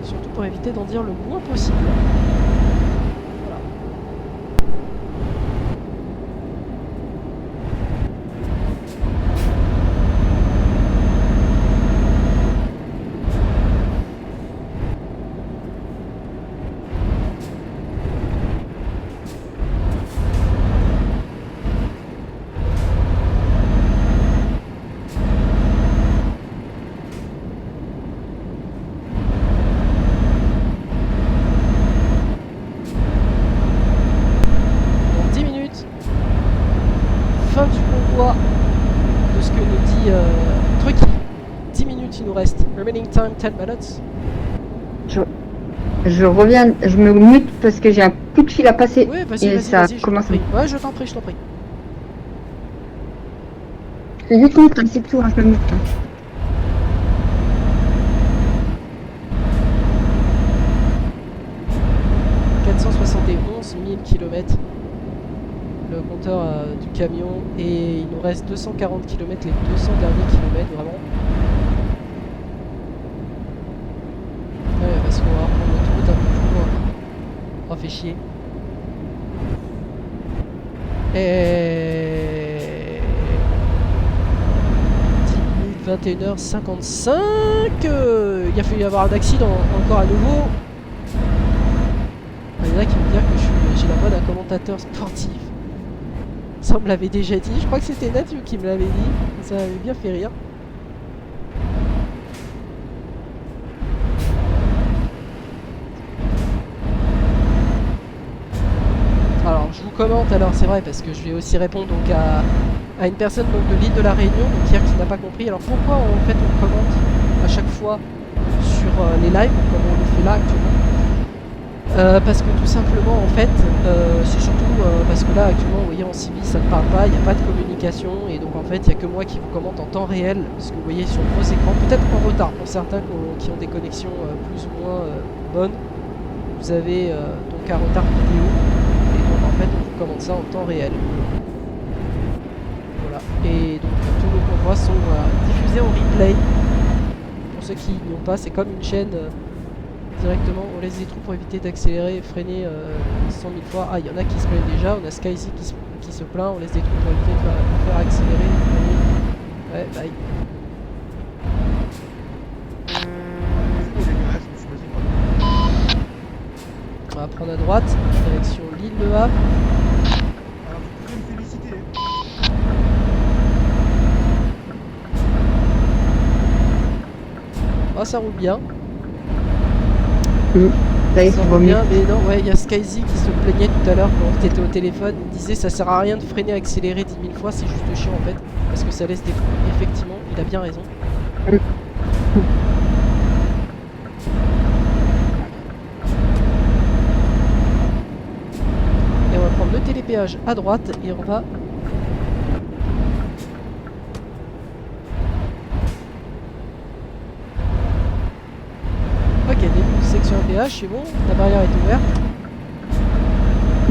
Et surtout pour éviter d'en dire le moins possible. Voilà. De ce que nous dit Trucky. 10 minutes il nous reste. Remaining time 10 minutes. Je reviens, je me mute parce que j'ai un coup de fil à passer. Oui, vas-y, et ça commence. Ouais, je t'en prie, je t'en prie. C'est juste mon temps, c'est tout, hein, je me mute. Hein. km le compteur du camion et il nous reste 240 km, les 200 derniers kilomètres vraiment. Ouais, parce qu'on va reprendre l'autoroute un peu plus loin. Oh, fait chier. Et 10 minutes, 21h55. Il a fallu y avoir un accident encore à nouveau. Il y en a qui vont dire que j'ai j'ai la voix d'un commentateur sportif. Ça on me l'avait déjà dit, je crois que c'était Nathieu qui me l'avait dit, ça m'avait bien fait rire. Alors je vous commente alors, c'est vrai, parce que je vais aussi répondre donc à une personne donc, de l'île de la Réunion, donc hier qui n'a pas compris. Alors pourquoi en fait on commente à chaque fois sur les lives, comme on le fait là actuellement? Parce que tout simplement en fait c'est surtout parce que là actuellement vous voyez en civil ça ne parle pas, il n'y a pas de communication et donc en fait il n'y a que moi qui vous commente en temps réel, parce que vous voyez sur gros écran, peut-être en retard pour certains qui ont des connexions plus ou moins bonnes, vous avez donc un retard vidéo et donc en fait on vous commente ça en temps réel. Voilà, et donc tous nos convois sont diffusés en replay. Pour ceux qui n'y ont pas, c'est comme une chaîne directement, on laisse des trous pour éviter d'accélérer et freiner 100 000 fois. Ah, il y en a qui se plaignent déjà, on a Skyzy qui se plaint, on laisse des trous pour éviter de faire accélérer et freiner. Ouais, bye. On va prendre à droite, direction l'île Le Havre. Alors, vous pouvez me féliciter. Ah, ça roule bien. Ça y est, Ça c'est roule mieux. bien, mais non, ouais, il y a Skyzy qui se plaignait tout à l'heure quand t'étais au téléphone. Il disait ça sert à rien de freiner, accélérer 10 000 fois, c'est juste chiant en fait. Parce que ça laisse des trous. Effectivement, il a bien raison. Et on va prendre le télépéage à droite et on va... Ok, début de section péage, c'est bon, la barrière est ouverte.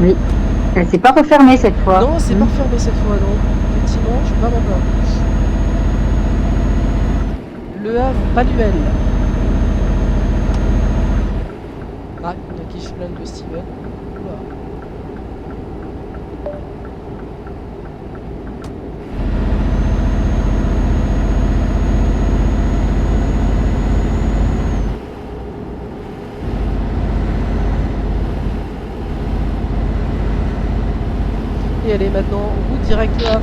Oui. Elle s'est pas refermée cette fois. Non, c'est pas fermé cette fois, non. Effectivement, je suis pas m'en plaindre. Le Havre, Paluel. Ah, il y en a qui se plaignent de Steven. Oula. Et elle est maintenant en route direct Le Havre.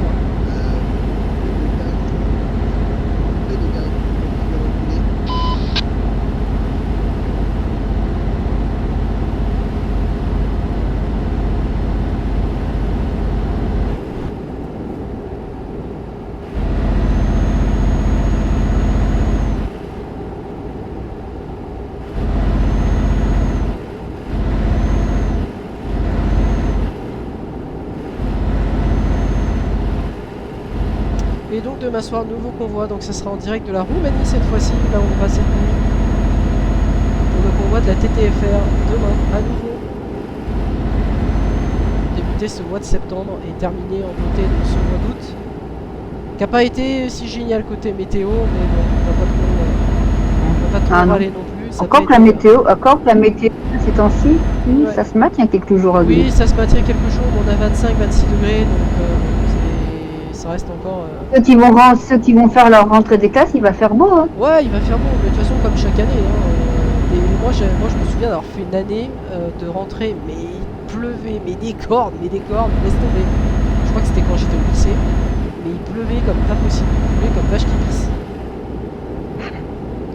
Et donc demain soir, nouveau convoi, donc ça sera en direct de la Roumanie cette fois-ci, là où on va cette nuit. Pour le convoi de la TTFR, demain, à nouveau. Débuter ce mois de septembre et terminer en beauté de ce mois d'août. Qui n'a pas été si génial côté météo, mais bon, on va pas trop râler non plus. Ça Encore peut que la être- météo, ces temps-ci, Ouais. ça se maintient quelques jours à Oui, ça se maintient quelques jours, mais on a 25-26 degrés, donc ça reste encore... Ceux qui vont faire leur rentrée des classes, il va faire beau. Hein. Ouais, il va faire bon, mais de toute façon, comme chaque année. Hein, et moi, je me souviens d'avoir fait une année de rentrée, mais il pleuvait, mais des cordes, laisse tomber. Je crois que c'était quand j'étais au lycée, mais il pleuvait comme pas possible, il pleuvait comme vache qui pisse.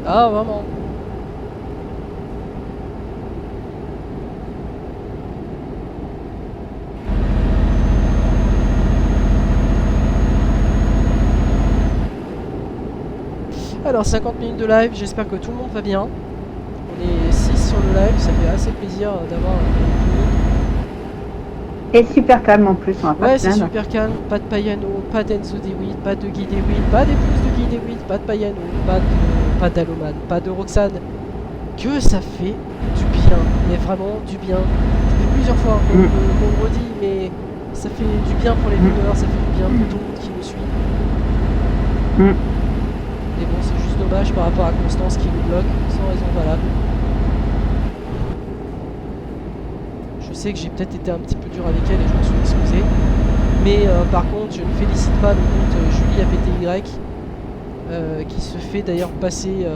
Ah, vraiment. Alors 50 minutes de live, j'espère que tout le monde va bien. On est 6 sur le live, ça fait assez plaisir d'avoir tout le monde. Et super calme en plus, on va pas Ouais, se c'est plaindre. super calme, pas de Payano, pas d'Enzo Dewitt, pas de Guy Dewitt, pas d'épouse de Guy Dewitt, pas de Payano, pas d'Aloman, pas de Roxane. Que ça fait du bien, mais vraiment du bien. Ça fait plusieurs fois qu'on le redit, mais ça fait du bien pour les viewers, ça fait du bien pour tout le monde qui nous suit. Mais bon, c'est juste dommage par rapport à Constance qui nous bloque, sans raison valable. Je sais que j'ai peut-être été un petit peu dur avec elle et je m'en suis excusé. Mais par contre, je ne félicite pas le compte Julie APTY, qui se fait d'ailleurs passer,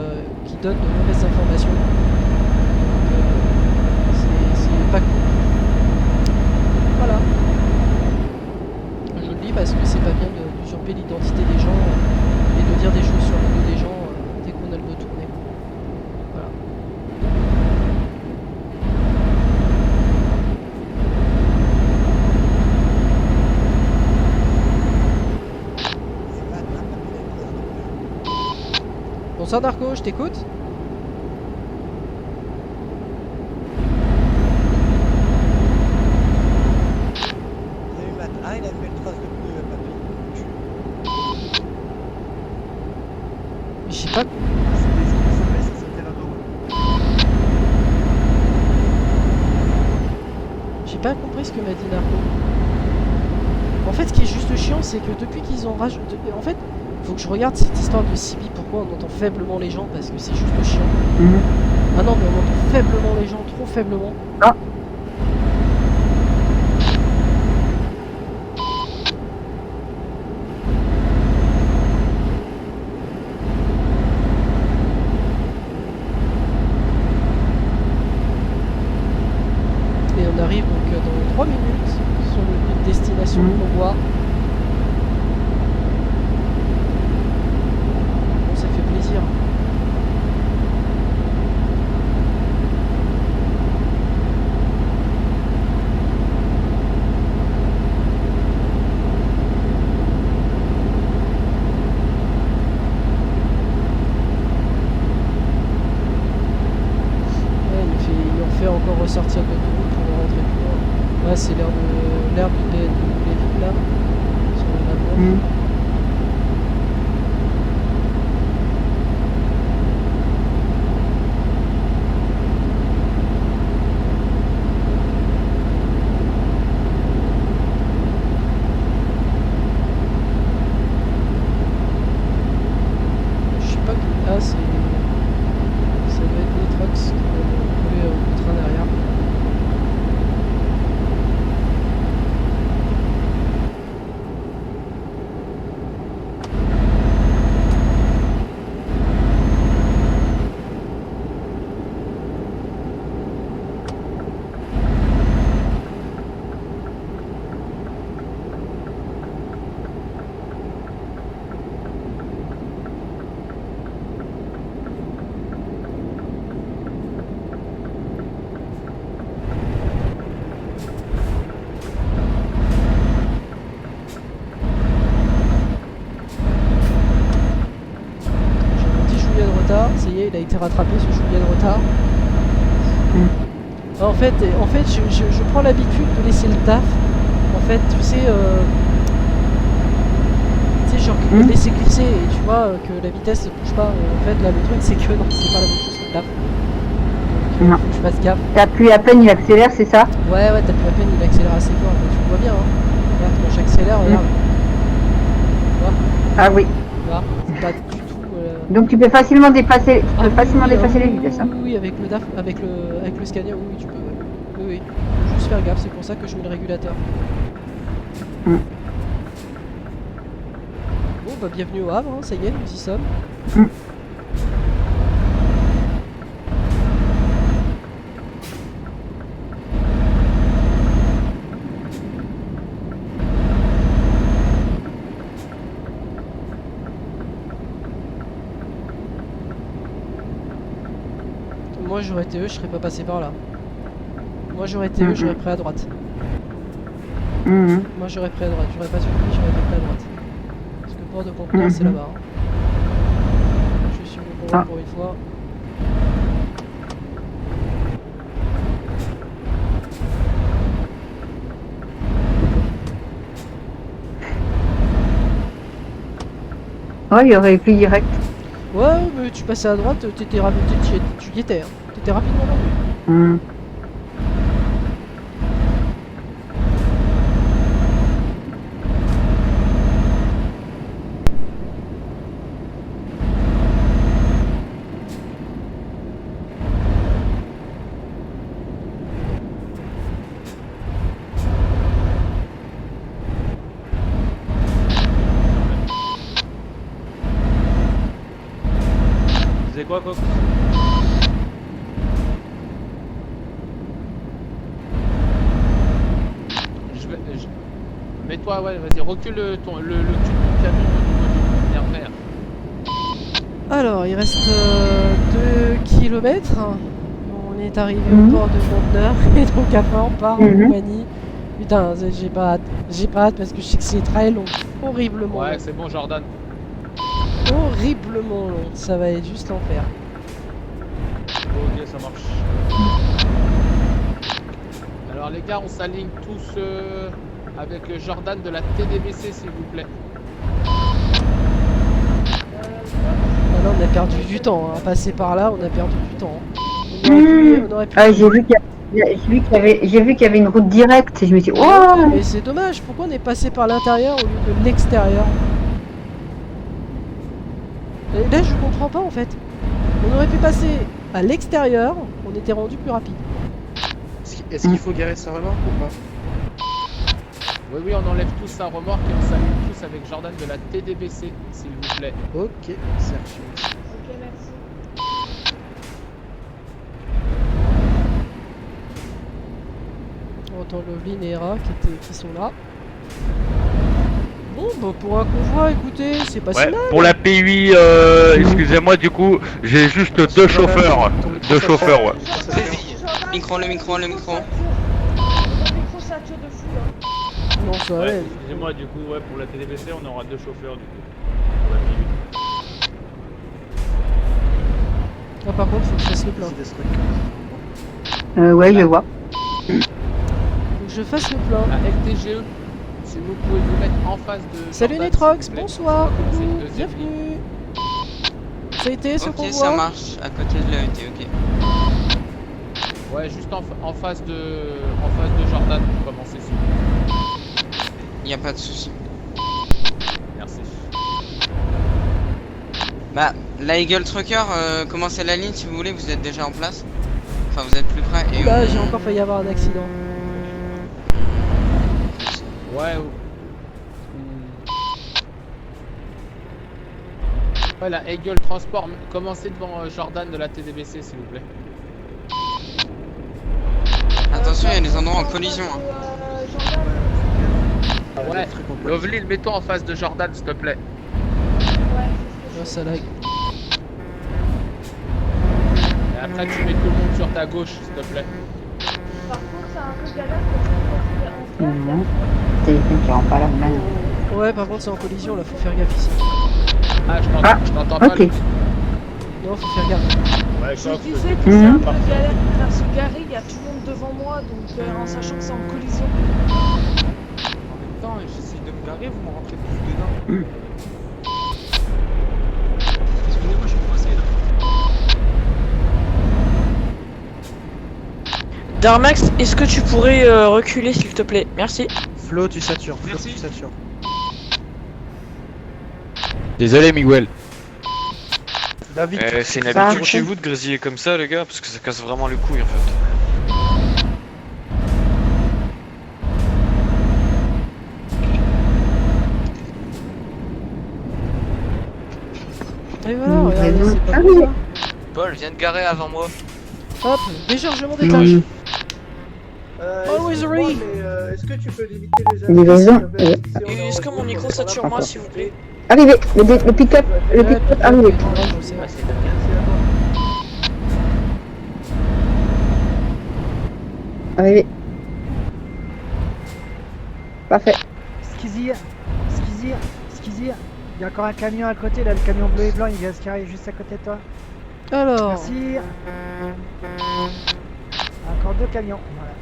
qui donne de mauvaises informations. Donc, c'est pas cool. d'usurper l'identité des gens et de dire des choses sur le dos des gens dès qu'on a le dos tourné. Voilà. Bonsoir Darko, je t'écoute. Ah, il a fait une trace de pneu, papy. Mais je sais pas. C'est des jours de sommeil, ça c'était là-dedans. J'ai pas compris ce que m'a dit Narco. En fait, ce qui est juste chiant, c'est que depuis qu'ils ont rajouté. En fait, faut que je regarde cette histoire de CB. Pourquoi on entend faiblement les gens? Parce que c'est juste chiant. Ah non, mais on entend faiblement les gens, trop faiblement. Ah. Et on arrive donc dans 3 minutes sur une destination convoi. Bon, ça fait plaisir. Ouais, il en fait encore ressortir de nouveau pour rentrer plus loin. Ouais, c'est l'ère du Lévin là, sur le map. Je sais pas que là c'est. Ça doit être les trucks qui vont rouler au train derrière. J'ai un petit Julia de retard, ça y est, il a été rattrapé ce Julia de retard. En fait, je prends l'habitude de laisser le taf. En fait, tu sais genre de laisser glisser et tu vois que la vitesse ne bouge pas. En fait, là, le truc, c'est que non, c'est pas la même chose que le taf. Donc, Non. faut que je fasse gaffe. T'appuies à peine, il accélère, c'est ça? Ouais, t'appuies à peine, il accélère assez fort. Mais tu le vois bien, hein. Regarde, quand j'accélère, regarde. Tu vois, Ah oui. tu vois, c'est pas du tout. Donc tu peux facilement dépasser, Ah oui, dépasser les oui, vitesses. Hein. oui, avec le DAF, avec le scanner, oui, tu peux. Ouais. Oui, oui. Faut juste faire gaffe, c'est pour ça que je mets le régulateur. Mm. Bon, bah bienvenue au Havre, hein, ça y est, nous y sommes. Mm. Moi j'aurais été eux, je serais pas passé par là. Moi j'aurais été eux, j'aurais pris à droite. Moi j'aurais pris à droite, j'aurais pas suivi, j'aurais pris à droite. Parce que port de conteneur c'est là-bas. Hein. Je suis au courant pour une fois. Ouais, il aurait pris direct. Ouais, mais tu passais à droite, t'étais rapide, tu y étais, hein. T'étais rapidement revenu. C'est quoi, Coq? toi, ouais, vas-y, recule le cul de ton camion au niveau du RPR. Alors, il reste 2 kilomètres. On est arrivé au port de Conteneur et donc après on part en Roumanie. Putain, j'ai pas hâte. J'ai pas hâte parce que je sais que c'est très long. Horriblement Ouais, long. c'est bon, Jordan. Horriblement long. Ça va être juste l'enfer. Ok, ça marche. Alors les gars, on s'aligne tous avec Jordan de la TDBC, s'il vous plaît. Là, on a perdu du temps. Hein. Passer par là, on a perdu du temps. On aurait pu... Ah, j'ai vu qu'il y avait une route directe et je me suis dit, oh, Mais c'est dommage. Pourquoi on est passé par l'intérieur au lieu de l'extérieur? Et là, je comprends pas en fait. On aurait pu passer à l'extérieur, on était rendu plus rapide. Est-ce qu'il faut garer sa remorque ou pas? Oui, oui, on enlève tous sa remorque et on s'aligne tous avec Jordan de la TDBC, s'il vous plaît. Ok, c'est reçu. On entend Loveline et Hera qui sont là. Bon, bah pour un convoi, écoutez, c'est pas si mal. Pour la P8, excusez-moi, du coup, j'ai juste deux chauffeurs. Deux chauffeurs, ouais. Micro. Le micro sature de fou là. Non, ça va. Excusez-moi, du coup, ouais, pour la TDBC, on aura deux chauffeurs, du coup. Pour la P8. Ah, par contre, faut que je fasse le plein. ouais, je vois. Faut que je fasse le plein. La LTGE, si vous pouvez vous mettre en face de. Salut Jordan, Nitrox, s'il vous plaît. bonsoir, On va commencer coucou, le deuxième. bienvenue. Ça a été ce Ok, convoi? ça marche, à côté de l'ET, ok. Ouais, juste en face de Jordan pour commencer, s'il vous plaît. Y a pas de souci. Merci. Bah, la Eagle Trucker, commencez la ligne si vous voulez, vous êtes déjà en place. Enfin, vous êtes plus près. Et Là, j'ai encore failli avoir un accident. Ouais, ouais, la Eagle Transport, commencez devant Jordan de la TDBC, s'il vous plaît. Attention, il y a des endroits en collision. Hein. Ouais, Loveline, mets-toi en face de Jordan, s'il te plaît. Oh, ça lag. Et après, tu mets tout le monde sur ta gauche, s'il te plaît. Par contre, c'est un peu galère parce que Non. Téléphone qui rend pas la main. Ouais, par contre, c'est en collision, là, faut faire gaffe ici. Ah, je t'entends pas. Ok. Non, faut faire gaffe. Ouais, je disais que c'est un peu galère de faire se garer, il y a tout le monde devant moi, donc en sachant que c'est en collision. En même temps, j'essaye de me garer, vous me rentrez tous dedans. Excusez-moi, je suis coincé là. Darmax, est-ce que tu pourrais reculer s'il te plaît? Merci. Flo, tu satures. Merci. Tu satures. Désolé, Miguel. David, C'est une habitude chez vous de grésiller comme ça, les gars, parce que ça casse vraiment les couilles en fait. Et voilà, regardez, c'est pas Ah comme oui. ça. Paul, viens de garer avant moi. Hop, déchargement des tâches. excuse-moi, read. mais est-ce que tu peux limiter les avis, Livraison. s'il te plaît? Si on est Est-ce en que mon retour, micro on sera sature là moi pour s'il vous participer. plaît? Arrivé, le pick-up arrivé. Ouais, c'est vrai. Arrivé. Parfait. Skizir, il y a encore un camion à côté, là, le camion bleu et blanc, il vient se carrer juste à côté de toi. Alors, Merci. Encore deux camions, voilà.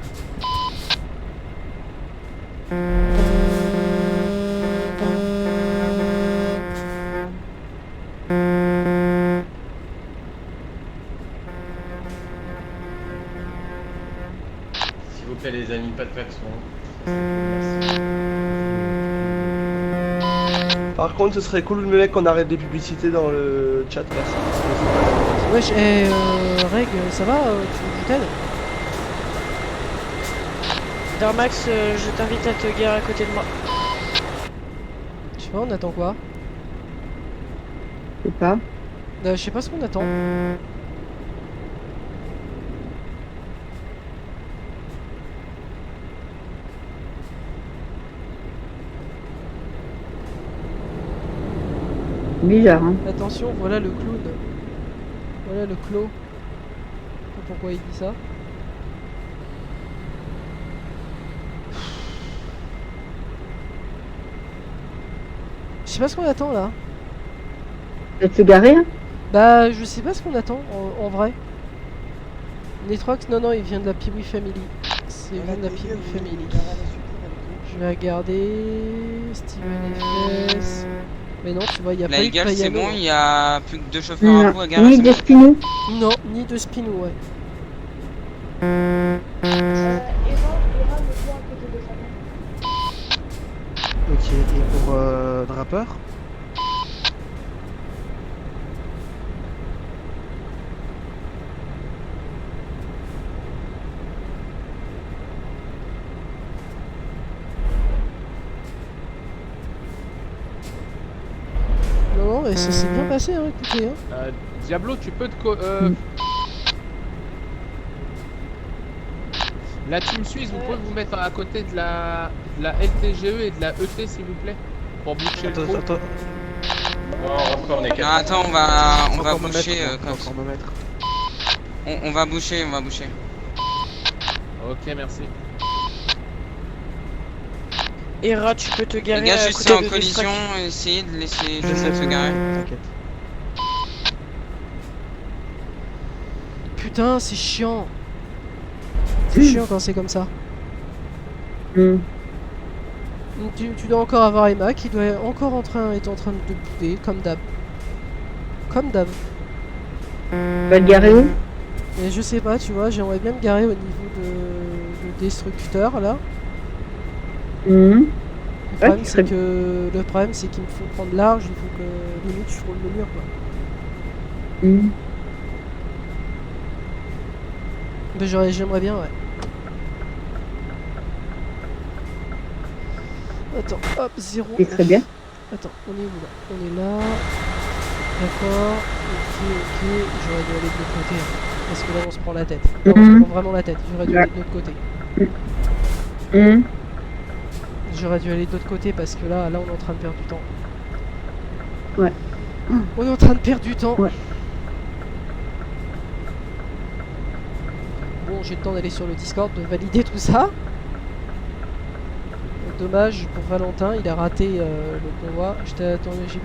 S'il vous plaît, les amis, pas de klaxon. Par contre, ce serait cool, le mec, qu'on arrête des publicités dans le chat. Merci. wesh, Reg, ça va? Tu veux que je t'aide? Darmax, je t'invite à te garer à côté de moi. Je sais pas, on attend quoi? Je sais pas. Je sais pas ce qu'on attend. Bizarre, hein. Attention, voilà le clown. Voilà le clos. Je sais pas pourquoi il dit ça. Je sais pas ce qu'on attend là. Tu vas te garer, hein? Bah, je sais pas ce qu'on attend en vrai. Netrox, non, il vient de la Piwi Family. C'est vient de la Piwi Family. Je vais regarder. Steven FS. Mais non, tu vois, il y a La pas eu de Eagle, c'est Payano. bon, il y a plus que 2 chauffeurs à vous à garer. Ni c'est de bon spinou. Non, ni de Spinou, ouais. Ira me voit à côté de Fabien. Ok, et pour Draper? Non, mais ça s'est bien passé, hein, écoutez. Hein. Diablo, tu peux te... La team suisse, vous pouvez vous mettre à côté de la LTGE et de la ET s'il vous plaît. Pour boucher le trou. Non, encore on est Non, 4. attends, on va Encore me boucher mettre, comme encore me mettre. on va boucher. Ok, merci. Ira, tu peux te Les garer gars, à juste côté c'est en de collision, Destrack. essayez de laisser de se garer. T'inquiète. Putain, c'est chiant. C'est chiant quand c'est comme ça. Hmm. Tu dois encore avoir Emma qui doit être en train de bouder, comme d'hab. Comme d'hab. Tu vas te garer où? Mais je sais pas, tu vois, j'aimerais bien me garer au niveau de destructeur là. Hmm. Le Ouais, problème, tu c'est que le problème c'est qu'il me faut prendre large, il faut que limite je roule le mur quoi. Hmm. Mais j'aimerais bien, ouais. Attends, hop, 0. C'est très bien. Attends, on est où là? On est là. D'accord. Ok. J'aurais dû aller de l'autre côté. Hein, parce que là, on se prend la tête. Là, on se prend vraiment la tête. J'aurais dû Ouais. aller de l'autre côté. Hmm. J'aurais dû aller de l'autre côté parce que là, on est en train de perdre du temps. Ouais. On est en train de perdre du temps. Ouais. Bon, j'ai le temps d'aller sur le Discord, de valider tout ça. Dommage pour Valentin, il a raté le convoi. J'ai pas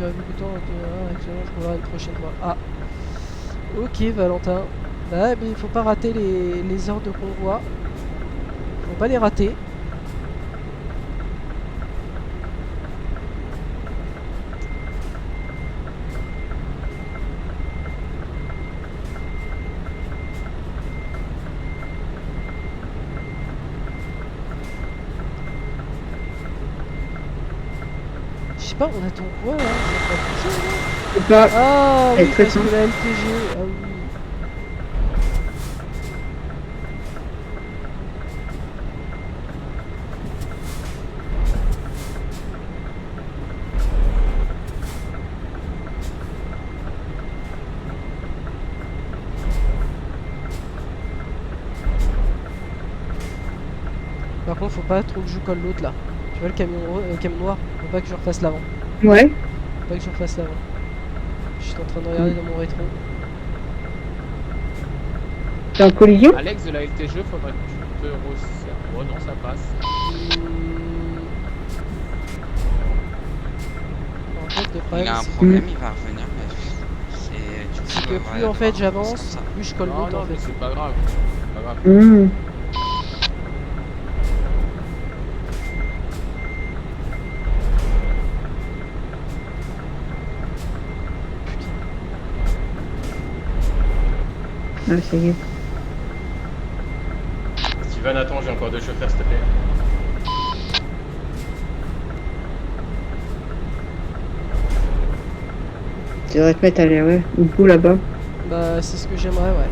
vu le temps, je reverrai une prochaine fois. Ah, ok Valentin. Bah, mais il faut pas rater les heures de convoi. Faut pas les rater. Je sais pas, on attend quoi là? Ça va pas bouger, là. C'est pas. Ah Elle oui, est très parce que simple. la LTG. Ah oui. Par contre, faut pas trop que je colle l'autre là. Tu vois le camion noir? Faut pas que je refasse l'avant. Ouais. Faut pas que je refasse l'avant. Je suis en train de regarder dans mon rétro. T'es en collision? Alex de la LTGE, faudrait que tu te resserres. Oh non, ça passe. En fait, le Il problème, a un c'est problème, il va revenir. Mais c'est que ouais, plus en fait j'avance, ça. plus je colle Non, l'autre en non, mais fait. c'est pas grave. C'est pas grave. Hmm. Ah, ça y est. Steven, attends, j'ai encore 2 chauffeurs, s'il te plaît. Tu devrais te mettre à l'air, ouais. Au bout là-bas. Bah, c'est ce que j'aimerais, ouais.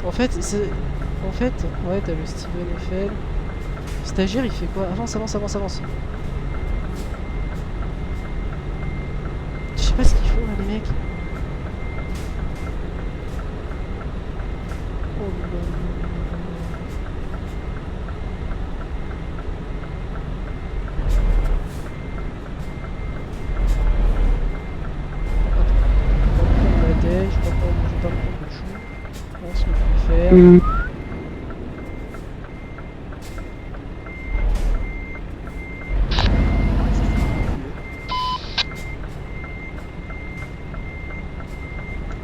En fait, ouais, t'as le Steven FL. Le stagiaire, il fait quoi? Avance. Je sais pas ce qu'ils font là, les mecs. derrière.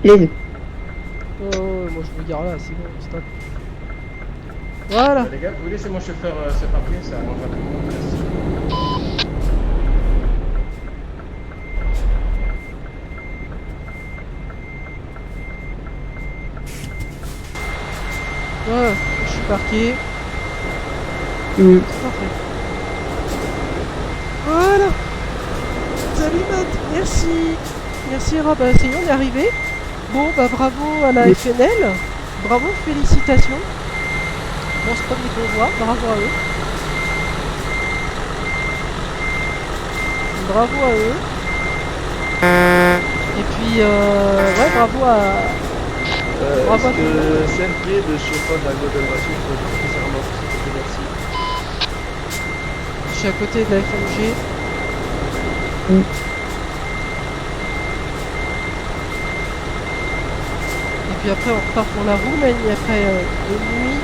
Les deux. Oh, moi je me gare là, c'est bon, stop. Voilà. Les gars, vous laissez mon chauffeur se parquer, ça arrange un peu mon place. Voilà, je suis parqué. C'est parfait. Voilà. Salut Matt, merci. Merci Rob, ça y est, on est arrivé. Bon, bah bravo à la FNL. Bravo, félicitations. Bon, c'est pas des convois, bravo à eux. Bravo à eux. Et puis, ouais, bravo à... Bravo à Est-ce tout le monde. que CNP, le chauffeur de la Golden Ratio, peut vous faire un morceau, s'il vous plaît, merci. Je suis à côté de la FMG. Et puis après, on repart pour la Roumanie après de nuit.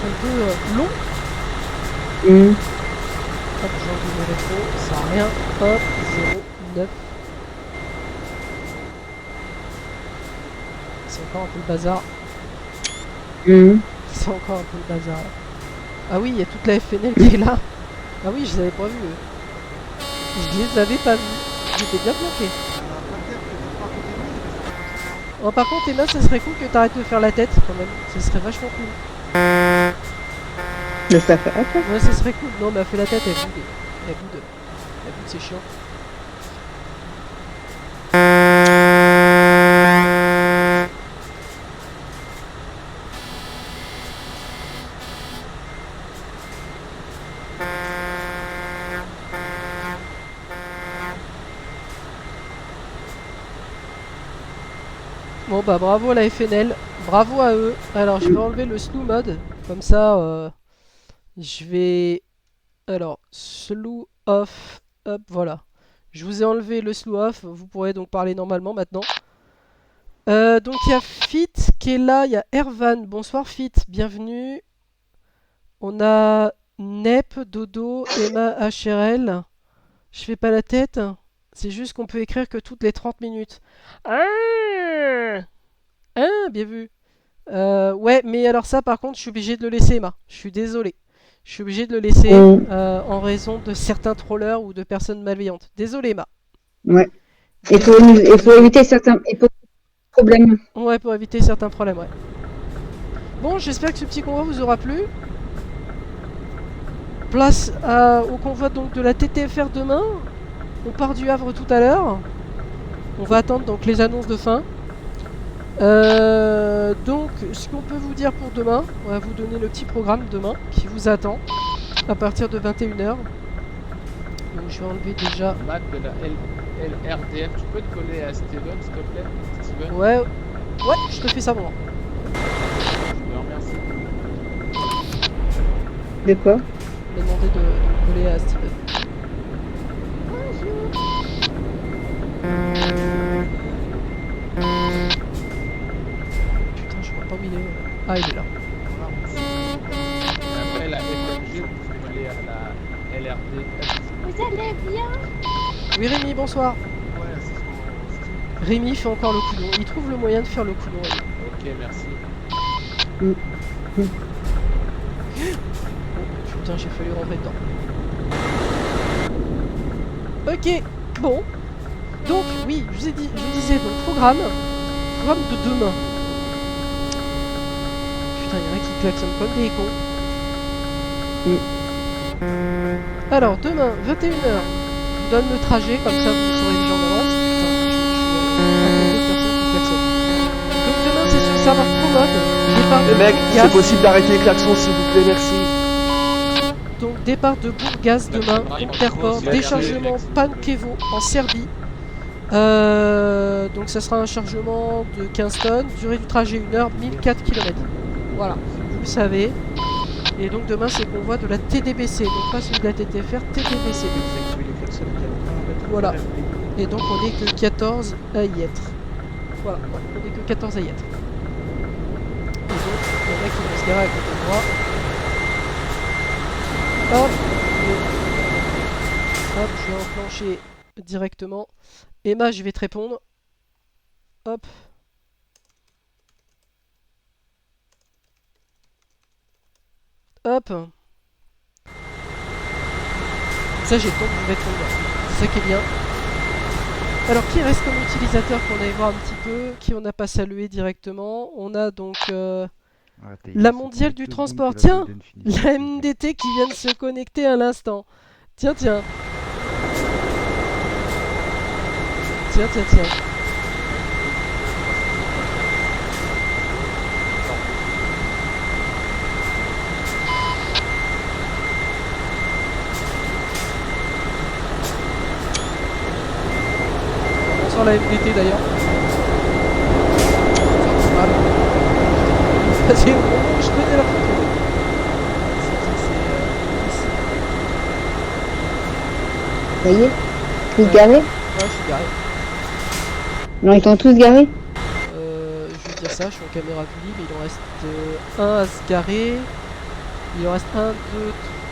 Un peu long. Hop, j'ai envie de rétro, ça sert à rien. Hop, 0, 9. C'est encore un peu le bazar. C'est encore un peu le bazar. Ah oui, il y a toute la FNL qui est là. Ah oui, je les avais pas vus. Je les avais pas vus. J'étais bien bloqué. Oh, par contre, Emma, ça serait cool que t'arrêtes de faire la tête quand même. Ça serait vachement cool. Mais ça fait après. Ouais, ça serait cool. Non, mais elle fait la tête, elle boude. Elle boude. Elle boude, c'est chiant. Bon bah bravo à la FNL, bravo à eux. Alors je vais enlever le slow mode, comme ça je vais... Alors, slow off, hop, voilà. Je vous ai enlevé le slow off, vous pourrez donc parler normalement maintenant. Donc il y a Fit qui est là, il y a Ervan, bonsoir Fit, bienvenue. On a Nep, Dodo, Emma, HRL. Je fais pas la tête, c'est juste qu'on peut écrire que toutes les 30 minutes. Bien vu. Ouais, mais alors ça par contre, je suis obligé de le laisser, Emma. Je suis désolé. Je suis obligé de le laisser en raison de certains trollers ou de personnes malveillantes. Désolé, Emma. Ouais. Il faut éviter certains problèmes. Ouais, pour éviter certains problèmes, ouais. Bon, j'espère que ce petit convoi vous aura plu. Place au convoi donc de la TTFR demain. On part du Havre tout à l'heure. On va attendre donc les annonces de fin. Donc, ce qu'on peut vous dire pour demain, on va vous donner le petit programme demain qui vous attend à partir de 21 h. Donc, je vais enlever déjà. Matt de la LRDF, tu peux te coller à Steven, s'il te plaît? Steven? Ouais, ouais, je te fais ça bon. Je te remercie. De quoi? Je vais demander de me coller à Steven. Putain, je vois pas où il est. Ah, il est là. Et après la FMG, vous pouvez coller à la LRDF. Vous allez bien? Oui, Rémi, bonsoir. Rémi fait encore le coulon. Il trouve le moyen de faire le coulon. Rémi. Ok, merci. Oh, putain, j'ai failli rentrer dedans. Ok, bon. Donc, oui, je vous disais, donc programme de demain. Putain, il y en a qui klaxonnent comme des cons. Alors, demain, 21 h, je vous donne le trajet, comme ça vous saurez déjà en avance. Putain, je suis à côté de personnes qui klaxonnent. Donc demain, c'est sur le serveur Promode. Départ Les de mecs, Bourgas. c'est possible d'arrêter les klaxons, s'il vous plaît, merci. Donc départ de Bourgas demain, Interport, déchargement Pankevo en Serbie. Donc ça sera un chargement de 15 tonnes, durée du trajet 1 heure, 1004 km. Voilà, vous le savez. Et donc demain c'est convoi de la TDBC, donc pas celui de la TTFR, TDBC. Voilà. Et donc on est que 14 à y être. Voilà, ouais, on est que 14 à y être. Et donc, le mec qui va se garer à côté de moi. Hop, hop, je vais enclencher directement. Emma, je vais te répondre. Hop. Hop. Ça, j'ai le temps de vous répondre. C'est ça qui est bien. Alors, qui reste comme utilisateur qu'on aille voir un petit peu, qui on n'a pas salué directement. On a donc la mondiale du transport. Tiens, la MDT qui vient de se connecter à l'instant. Tiens, tiens. Tiens, tiens, tiens. Bonsoir la MDT d'ailleurs. C'est au moment où je prenais la photo. Ça y est, tous garés? Ouais, je suis garé. Non, ils sont tous garés? Je vais dire ça, je suis en caméra vue libre, il en reste un à se garer. Il en reste 1, 2,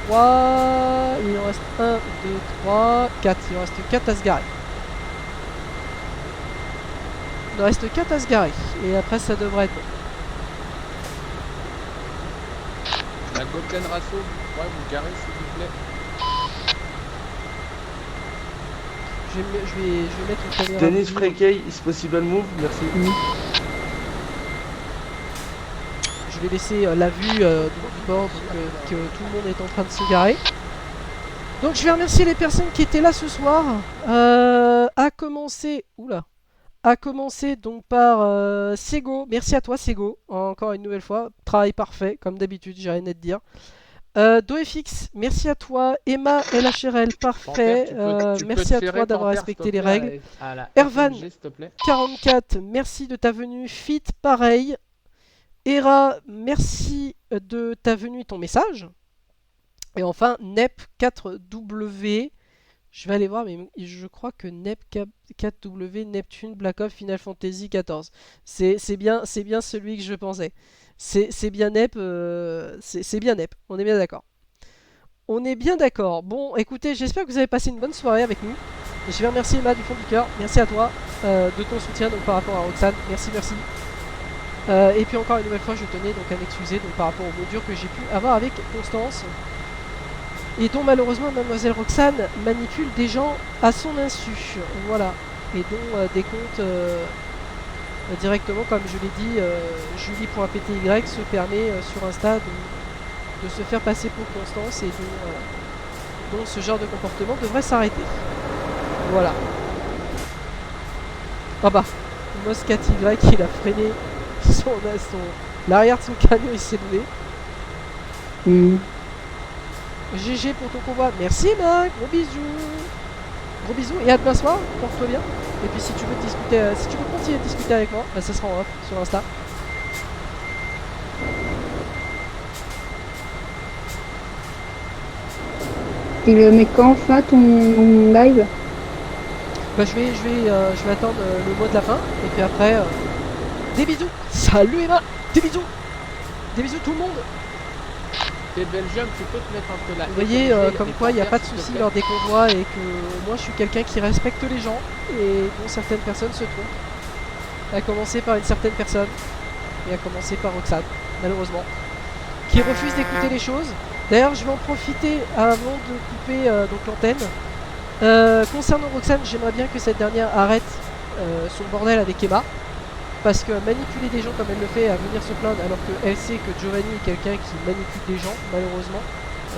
3. Il en reste 1, 2, 3, 4. Il en reste 4 à se garer. Il en reste 4 à se garer. Et après, ça devrait être bon. La Golden Rasso, ouais, vous garez s'il vous plaît. Je vais mettre une caméra. Dennis vue. Frekey, is possible move, merci. Je vais laisser la vue du bord que tout le monde est en train de se garer. Donc je vais remercier les personnes qui étaient là ce soir. À commencer... Oula. À commencer donc par Sego. Merci à toi Sego. Encore une nouvelle fois. Travail parfait, comme d'habitude, j'ai rien à te dire. DoFX, merci à toi. Emma LHRL, parfait. Merci à toi d'avoir respecté les règles. Ervan, 44, merci de ta venue. Fit, pareil. Era, merci de ta venue et ton message. Et enfin, Nep4W. Je vais aller voir, mais je crois que Nep4W, Neptune, Black Ops, Final Fantasy XIV. C'est bien celui que je pensais. C'est bien Nep, c'est bien Nep, on est bien d'accord. On est bien d'accord. Bon, écoutez, j'espère que vous avez passé une bonne soirée avec nous. Et je vais remercier Emma du fond du cœur. Merci à toi de ton soutien donc, par rapport à Roxane. Merci, merci. Et puis encore une nouvelle fois, je tenais donc à m'excuser par rapport aux mots durs que j'ai pu avoir avec Constance. Et dont malheureusement Mademoiselle Roxane manipule des gens à son insu. Voilà. Et dont des comptes... directement, comme je l'ai dit, Julie.pty se permet sur Insta de se faire passer pour Constance et dont ce genre de comportement devrait s'arrêter. Voilà. Ah bah, Moscat Y, il a freiné l'arrière de son camion, il s'est levé. GG pour ton convoi. Merci Marc, gros bisous. Gros bisous et à demain soir, porte-toi bien. Et puis si tu veux discuter, si tu veux continuer de discuter avec moi, bah, ça sera en off sur Insta. Tu le mets quand ça ton live? Bah je vais attendre le mot de la fin et puis après des bisous. Salut Emma, des bisous tout le monde. T'es Belgium, tu peux te mettre entre la... Vous voyez, comme quoi il n'y a pas de souci lors des convois et que moi je suis quelqu'un qui respecte les gens et dont certaines personnes se trompent. À commencer par une certaine personne et à commencer par Roxane, malheureusement, qui refuse d'écouter les choses. D'ailleurs, je vais en profiter avant de couper donc l'antenne. Concernant Roxane, j'aimerais bien que cette dernière arrête son bordel avec Emma. Parce que manipuler des gens comme elle le fait, à venir se plaindre alors qu'elle sait que Giovanni est quelqu'un qui manipule des gens, malheureusement,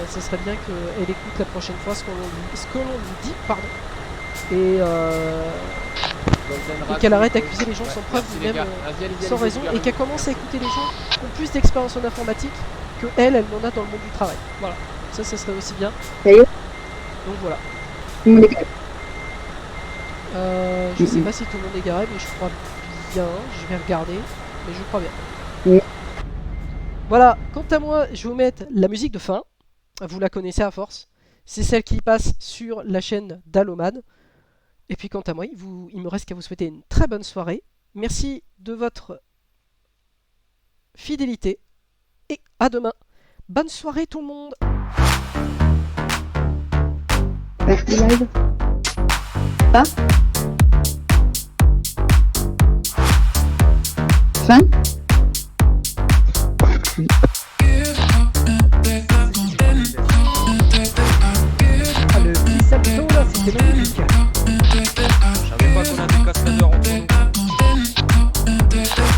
ce serait bien qu'elle écoute la prochaine fois ce que l'on lui dit, pardon. Et qu'elle arrête d'accuser les gens sans preuve, même sans raison, et qu'elle commence à écouter les gens qui ont plus d'expérience en informatique que elle n'en a dans le monde du travail. Voilà, ça serait aussi bien. Donc voilà. Je sais pas si tout le monde est garé, mais je crois bien, je vais regarder, mais je crois bien. Oui. Voilà, quant à moi, je vais vous mettre la musique de fin. Vous la connaissez à force. C'est celle qui passe sur la chaîne d'Alloman. Et puis quant à moi, il me reste qu'à vous souhaiter une très bonne soirée. Merci de votre fidélité. Et à demain. Bonne soirée tout le monde. Merci live. Pas. Fin. Ah, le petit salto là, c'était magnifique. Je savais pas qu'on a des cascadeurs entre nous.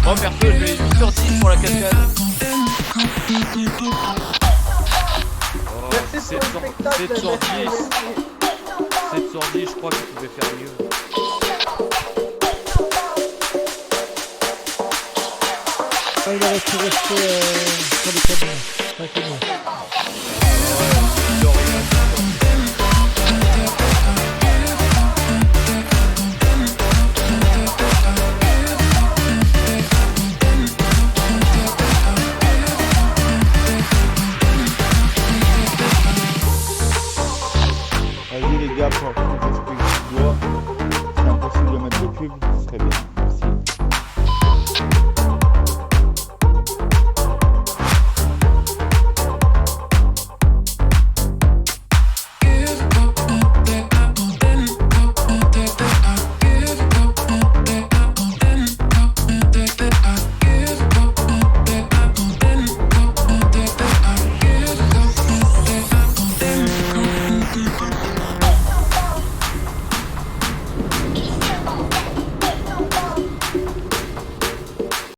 Moi perso, je vais 8h10 pour la cascade. Oh, 7 sur 10. 7 sur 10, je crois que tu pouvais faire mieux. Il aurait pu rester sur les cabines. Tranquillement. Vas-y les gars, pour que j'explique ce doigt, c'est impossible de mettre de pub, ce serait bien.